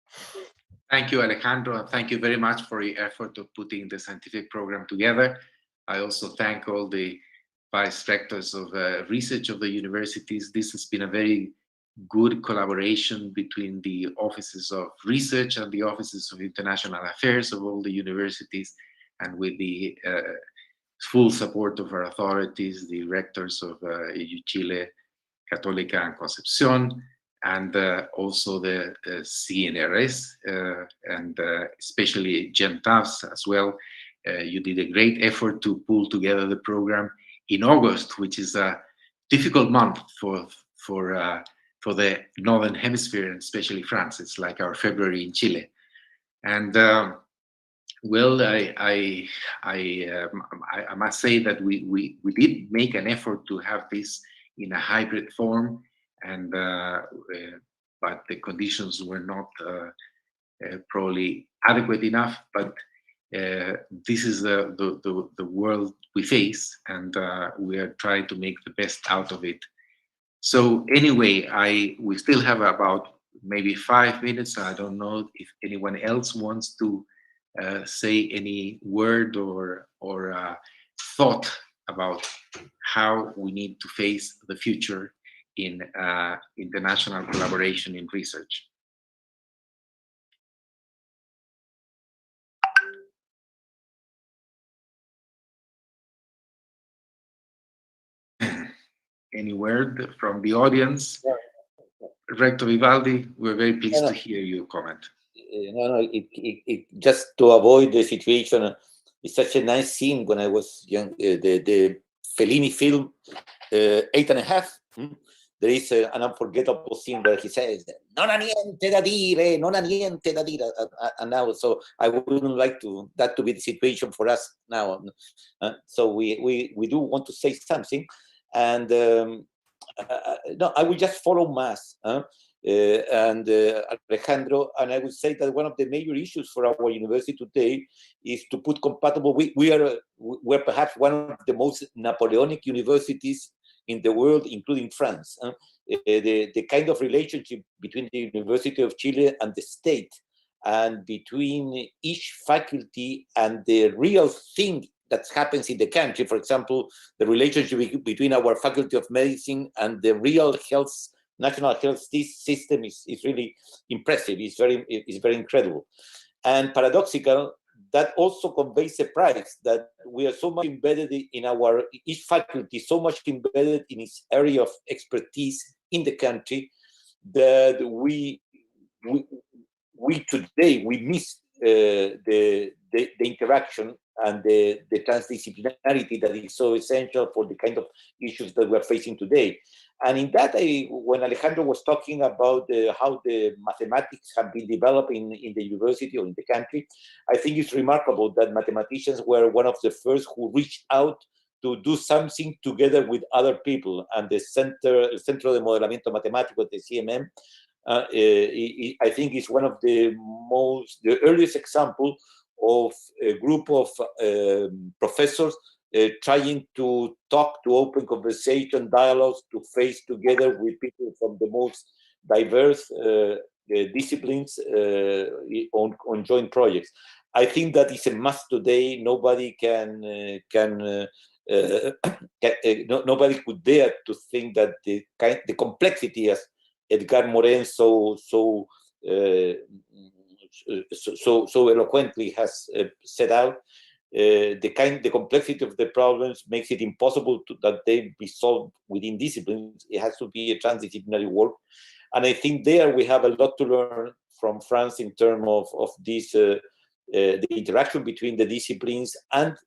Thank you, Alejandro, and thank you very much for your effort of putting the scientific program together. I also thank all the vice rectors of research of the universities. This has been a very good collaboration between the offices of research and the offices of international affairs of all the universities, and with the full support of our authorities, the rectors of Chile, Católica, and Concepcion, and also the Cnrs, and especially GEMTAFs as well. You did a great effort to pull together the program in August, which is a difficult month for the Northern Hemisphere, and especially France. It's like our February in Chile. And well, I must say that we did make an effort to have this in a hybrid form, and but the conditions were not probably adequate enough. But this is the world we face, and we are trying to make the best out of it. So anyway, we still have about maybe 5 minutes. I don't know if anyone else wants to say any word or thought about how we need to face the future in international collaboration in research. Any word from the audience? Rector Vivaldi, we're very pleased to hear your comment. It just to avoid the situation, it's such a nice scene when I was young, the Fellini film, 8 and a Half. there is an unforgettable scene where he says, "Non ha niente da dire, non ha niente da dire," and now, so I wouldn't like that to be the situation for us now. So we do want to say something, and no, I will just follow Mas and Alejandro, and I would say that one of the major issues for our university today is to put compatible. We're perhaps one of the most Napoleonic universities in the world, including France. The kind of relationship between the University of Chile and the state, and between each faculty and the real thing that happens in the country. For example, the relationship between our Faculty of Medicine and the real national health system is really impressive. It's very incredible. And paradoxical, that also conveys a price, that we are so much embedded in each faculty, so much embedded in its area of expertise in the country, that we today miss the interaction and the transdisciplinarity that is so essential for the kind of issues that we're facing today. And in that, when Alejandro was talking about how the mathematics have been developed in the university or in the country, I think it's remarkable that mathematicians were one of the first who reached out to do something together with other people. And the Centro de Modelamiento Matemático, the CMM, I think is one of the earliest example of a group of professors trying to talk, to open conversation, dialogues, to face together with people from the most diverse disciplines on joint projects. I think that is a must today. Nobody nobody could dare to think that the complexity, as Edgar Morin so eloquently has set out, the complexity of the problems makes it impossible that they be solved within disciplines. It has to be a transdisciplinary work, and I think there we have a lot to learn from France in terms of this the interaction between the disciplines, and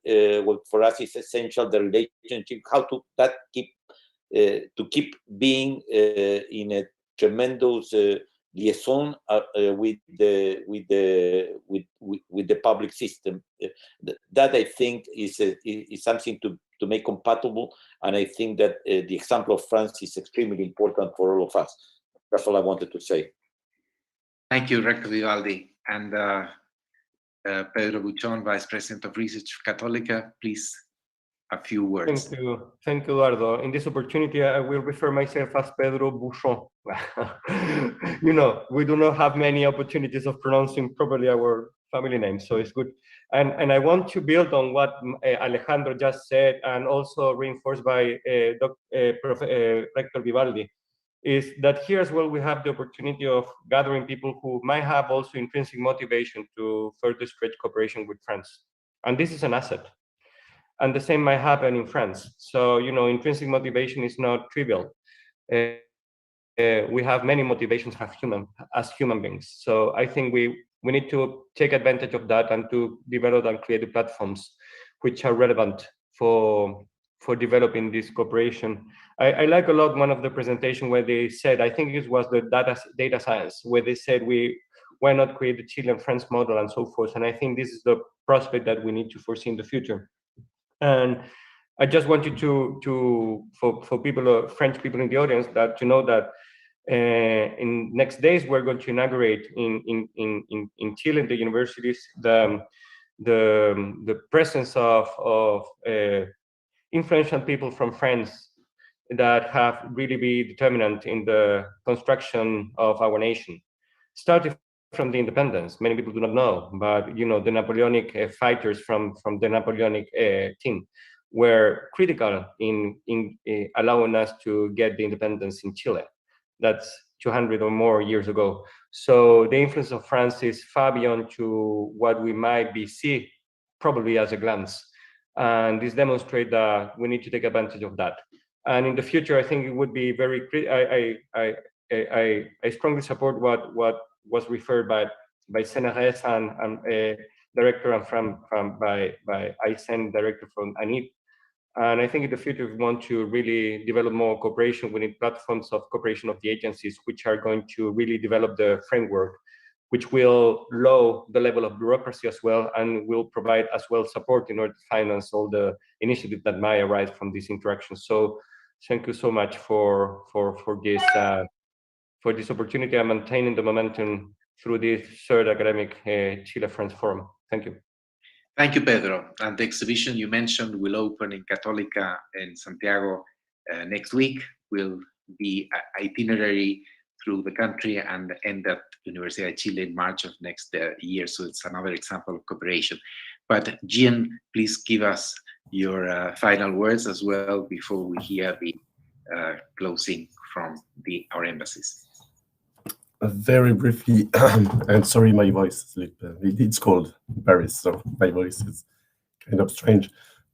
what for us is essential, the relationship, how to keep being in a tremendous liaison with the public system. That I think is something to make compatible, and I think that the example of France is extremely important for all of us. That's all I wanted to say. Thank you, Rector Vivaldi. And Pedro Buchon, Vice President of Research for Católica, please, a few words. Thank you, Eduardo. In this opportunity, I will refer myself as Pedro Buchon. You know, we do not have many opportunities of pronouncing properly our family name, so it's good. And I want to build on what Alejandro just said, and also reinforced by Rector Vivaldi, is that here as well we have the opportunity of gathering people who might have also intrinsic motivation to further stretch cooperation with France. And this is an asset. And the same might happen in France. So, you know, intrinsic motivation is not trivial. We have many motivations as human beings. So I think we need to take advantage of that and to develop and create the platforms which are relevant for developing this cooperation. I like a lot one of the presentation where they said, I think it was the data science, where they said why not create the Chile-France model and so forth. And I think this is the prospect that we need to foresee in the future. And I just wanted for people, French people in the audience, that to know that in next days we're going to inaugurate in Chile, in the universities, the presence of influential people from France that have really been determinant in the construction of our nation, starting from the independence. Many people do not know, but you know, the Napoleonic fighters from the Napoleonic team were critical in allowing us to get the independence in Chile. That's 200 or more years ago. So the influence of France is far beyond to what we might see probably as a glance. And this demonstrates that we need to take advantage of that. And in the future, I think it would be very. I strongly support what was referred by Cnrs and director, and by ISEN director from ANIT, And I think in the future, if we want to really develop more cooperation, we need platforms of cooperation of the agencies, which are going to really develop the framework, which will lower the level of bureaucracy as well, and will provide as well support in order to finance all the initiatives that might arise from these interactions. So thank you so much for this opportunity and maintaining the momentum through this third academic Chile-France forum. Thank you. Thank you, Pedro. And the exhibition you mentioned will open in Católica in Santiago next week. Will be itinerary through the country and end at Universidad de Chile in March of next year. So it's another example of cooperation. But Jean, please give us your final words as well before we hear the closing from our embassies. Very briefly, and sorry, my voice is it's cold in Paris, so my voice is kind of strange.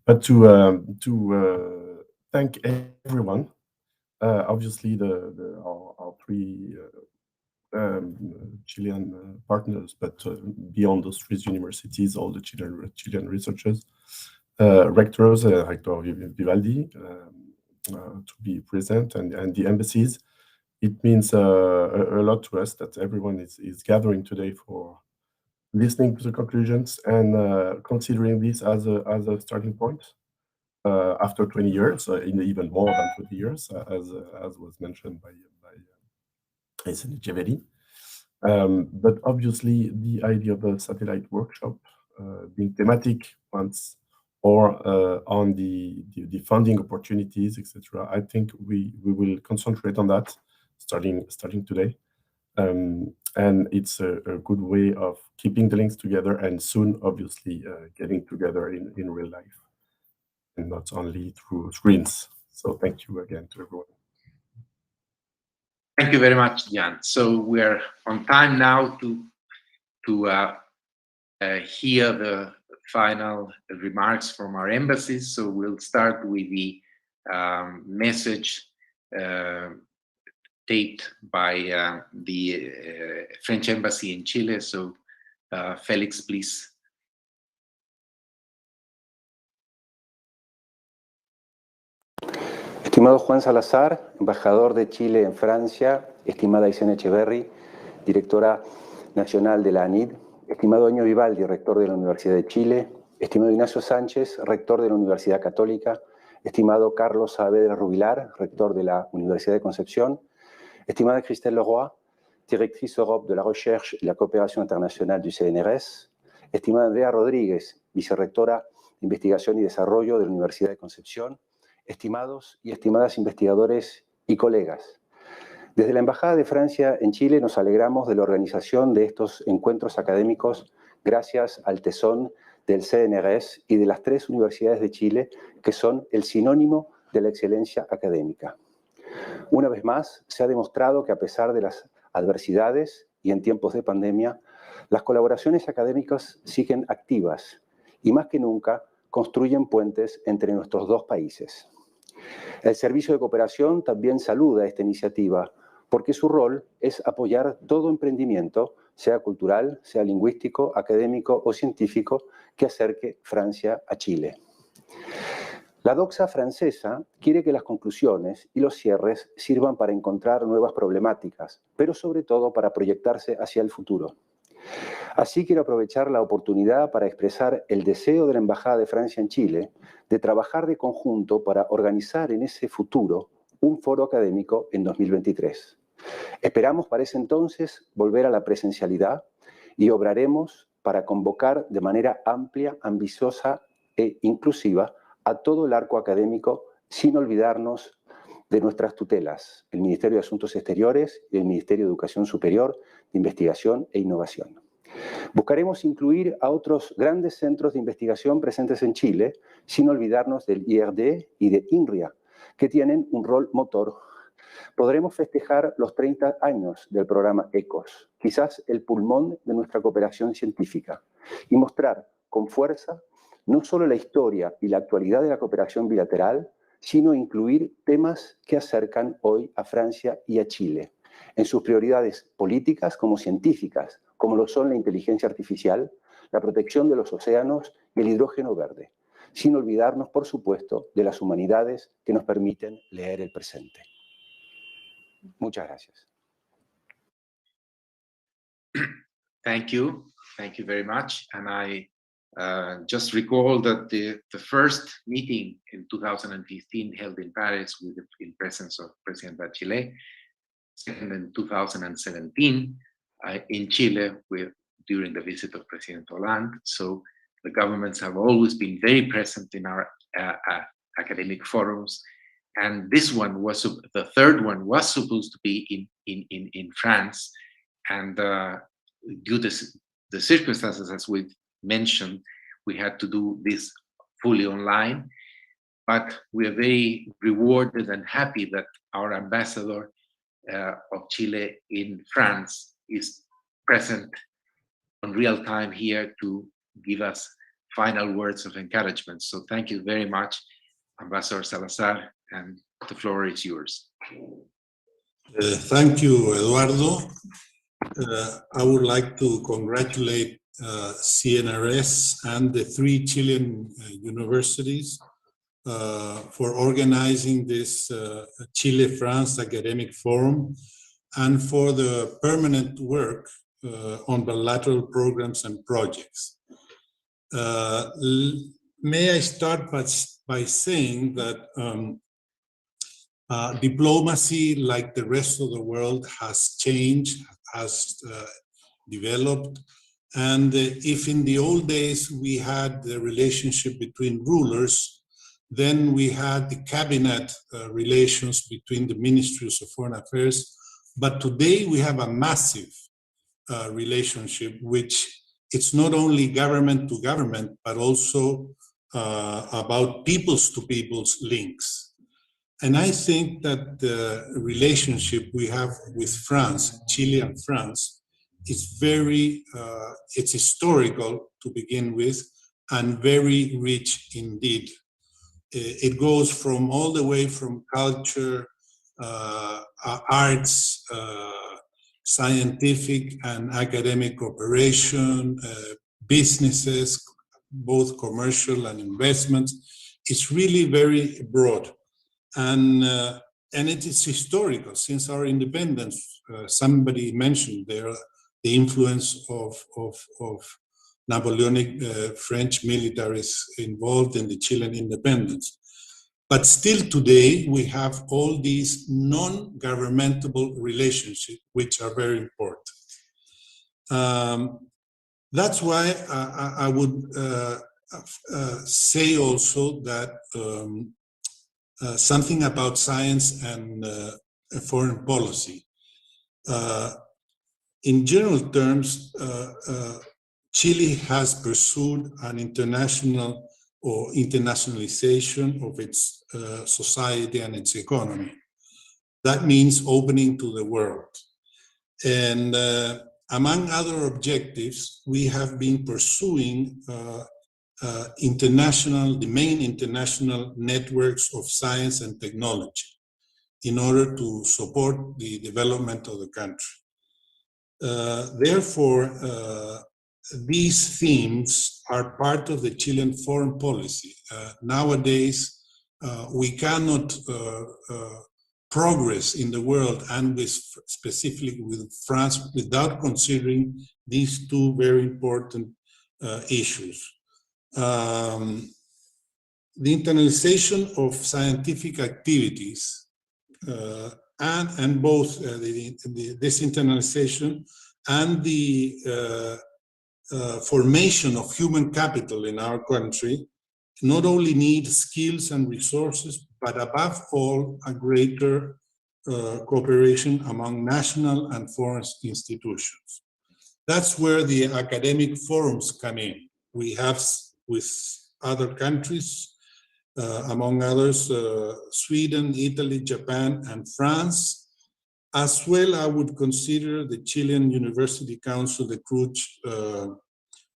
But to thank everyone, obviously our three Chilean partners, but beyond those three universities, all the Chilean researchers, rectors, Rector Vivaldi, to be present, and the embassies. It means a lot to us that everyone is gathering today for listening to the conclusions and considering this as a starting point after 20 years, even more than 20 years, as was mentioned by Echeverry. But obviously, the idea of the satellite workshop being thematic ones or on the funding opportunities, etc. I think we will concentrate on that starting today, and it's a good way of keeping the links together and soon, obviously, getting together in real life and not only through screens. So thank you again to everyone. Thank you very much, Jan. So we're on time now to hear the final remarks from our embassies. So we'll start with the message taped by the French embassy in Chile. So Felix, please. Estimado Juan Salazar, embajador de Chile en Francia, estimada Echeverry, directora nacional de la ANID, estimado Año Vivaldi, rector de la Universidad de Chile, estimado Ignacio Sánchez, rector de la Universidad Católica, estimado Carlos Saavedra Rubilar, rector de la Universidad de Concepción, estimada Christelle Leroy, directrice Europe de la Recherche y la Cooperación Internacional du Cnrs, estimada Andrea Rodríguez, vicerrectora de Investigación y Desarrollo de la Universidad de Concepción, estimados y estimadas investigadores y colegas. Desde la Embajada de Francia en Chile nos alegramos de la organización de estos encuentros académicos gracias al tesón del Cnrs y de las 3 universidades de Chile que son el sinónimo de la excelencia académica. Una vez más, se ha demostrado que a pesar de las adversidades y en tiempos de pandemia, las colaboraciones académicas siguen activas y más que nunca construyen puentes entre nuestros dos países. El Servicio de Cooperación también saluda esta iniciativa porque su rol es apoyar todo emprendimiento, sea cultural, sea lingüístico, académico o científico, que acerque Francia a Chile. La doxa francesa quiere que las conclusiones y los cierres sirvan para encontrar nuevas problemáticas, pero sobre todo para proyectarse hacia el futuro. Así quiero aprovechar la oportunidad para expresar el deseo de la Embajada de Francia en Chile de trabajar de conjunto para organizar en ese futuro un foro académico en 2023. Esperamos para ese entonces volver a la presencialidad y obraremos para convocar de manera amplia, ambiciosa e inclusiva a todo el arco académico sin olvidarnos de nuestras tutelas, el Ministerio de Asuntos Exteriores y el Ministerio de Educación Superior, de Investigación e Innovación. Buscaremos incluir a otros grandes centros de investigación presentes en Chile, sin olvidarnos del IRD y de INRIA, que tienen un rol motor. Podremos festejar los 30 años del programa ECOS, quizás el pulmón de nuestra cooperación científica, y mostrar con fuerza no solo la historia y la actualidad de la cooperación bilateral, sino incluir temas que acercan hoy a Francia y a Chile, en sus prioridades políticas como científicas, como lo son la inteligencia artificial, la protección de los océanos y el hidrógeno verde. sin olvidarnos, por supuesto, de las humanidades que nos permiten leer el presente. Muchas gracias. Thank you very much. And I just recall that the first meeting in 2015 held in Paris in presence of President Bachelet, second in 2017 in Chile during the visit of President Hollande. So the governments have always been very present in our academic forums. And this one was, the third one was supposed to be in France. And due to the circumstances, as we mentioned, we had to do this fully online. But we are very rewarded and happy that our ambassador of Chile in France is present on real time here to give us final words of encouragement. So thank you very much, Ambassador Salazar, and the floor is yours. Thank you, Eduardo. I would like to congratulate Cnrs and the 3 Chilean universities for organizing this Chile-France Academic Forum and for the permanent work on bilateral programs and projects. May I start by saying that diplomacy, like the rest of the world, has changed, has developed. And if in the old days we had the relationship between rulers, then we had the cabinet relations between the ministries of foreign affairs. But today we have a massive relationship, which it's not only government to government, but also about peoples to peoples links. And I think that the relationship we have with France, Chile and France, is very, it's historical to begin with, and very rich indeed. It goes from all the way from culture, arts, scientific and academic cooperation, businesses, both commercial and investments. It's really very broad. And it is historical since our independence. Somebody mentioned there the influence of Napoleonic French militaries involved in the Chilean independence. But still today, we have all these non-governmental relationships, which are very important. That's why I would say also that something about science and foreign policy. In general terms, Chile has pursued an international or internationalization of its society and its economy. That means opening to the world. And among other objectives, we have been pursuing the main international networks of science and technology in order to support the development of the country. Therefore, these themes are part of the Chilean foreign policy. Nowadays, we cannot progress in the world, and specifically with France, without considering these 2 very important issues. The internalization of scientific activities and both this internalization and the formation of human capital in our country not only need skills and resources, but above all, a greater cooperation among national and foreign institutions. That's where the academic forums come in. We have with other countries, among others, Sweden, Italy, Japan, and France. As well, I would consider the Chilean University Council, the CRUCH,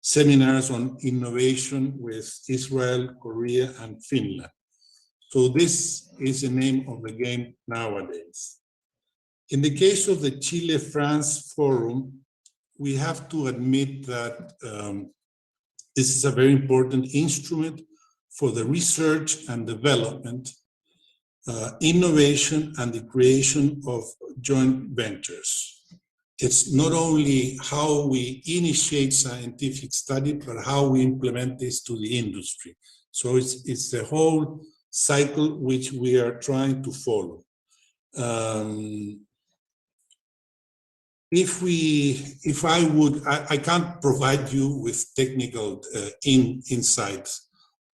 seminars on innovation with Israel, Korea, and Finland. So this is the name of the game nowadays. In the case of the Chile-France Forum, we have to admit that this is a very important instrument for the research and development, innovation, and the creation of joint ventures. It's not only how we initiate scientific study, but how we implement this to the industry. So it's the whole cycle which we are trying to follow. I can't provide you with technical insights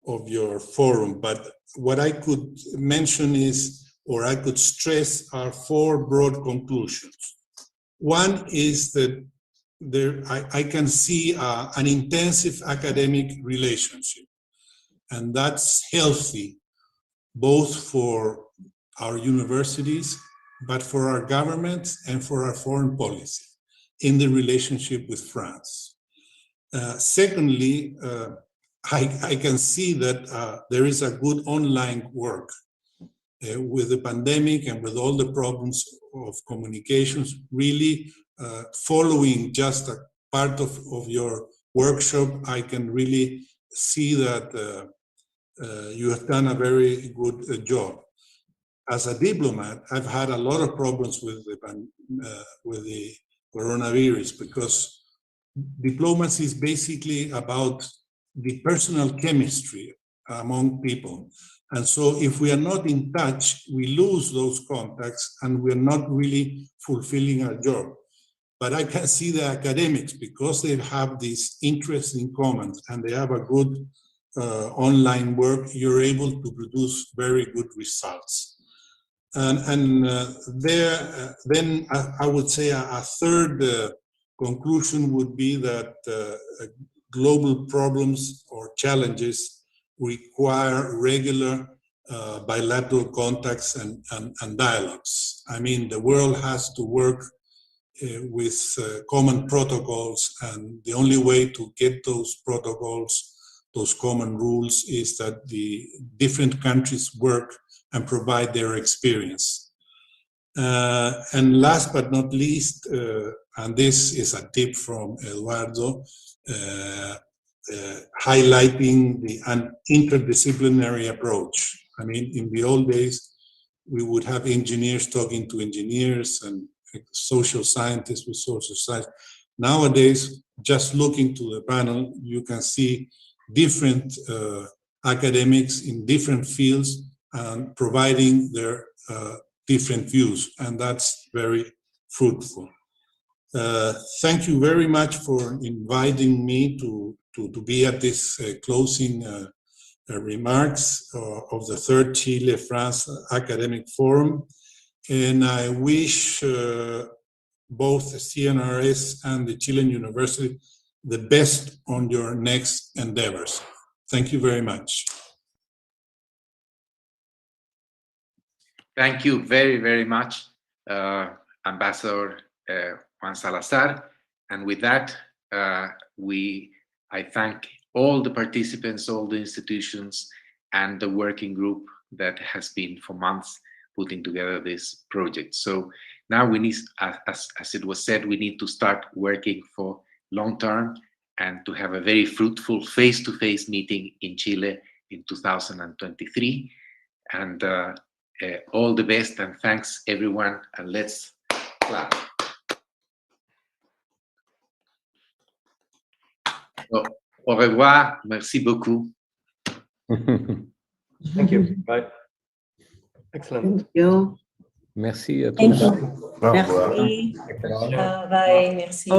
of your forum, but what I could mention is, or I could stress, are 4 broad conclusions. One is that I can see an intensive academic relationship, and that's healthy, both for our universities, but for our governments and for our foreign policy in the relationship with France. Secondly, I can see that there is a good online work with the pandemic and with all the problems of communications, really following just a part of your workshop. I can really see that you have done a very good job. As a diplomat, I've had a lot of problems with the coronavirus, because diplomacy is basically about the personal chemistry among people. And so if we are not in touch, we lose those contacts and we're not really fulfilling our job. But I can see the academics, because they have these interests in common and they have a good online work, you're able to produce very good results. Then I would say a third conclusion would be that global problems or challenges require regular bilateral contacts and dialogues. I mean, the world has to work with common protocols, and the only way to get those protocols, those common rules, is that the different countries work and provide their experience. And last but not least, and this is a tip from Eduardo, highlighting the interdisciplinary approach. I mean, in the old days, we would have engineers talking to engineers and social scientists with social science. Nowadays, just looking to the panel, you can see different academics in different fields and providing their different views, and that's very fruitful. Thank you very much for inviting me to be at this closing remarks of the 3rd Chile-France Academic Forum. And I wish both the Cnrs and the Chilean University the best on your next endeavors. Thank you very much. Thank you very, very much, Ambassador Juan Salazar. And with that, I thank all the participants, all the institutions, and the working group that has been for months putting together this project. So now we need, as it was said, we need to start working for long term and to have a very fruitful face-to-face meeting in Chile in 2023. And all the best, and thanks everyone, and let's clap. So, au revoir, merci beaucoup. Thank you. Bye. Excellent. Thank you. Merci à tous. Thank you. Merci. Bye. Merci.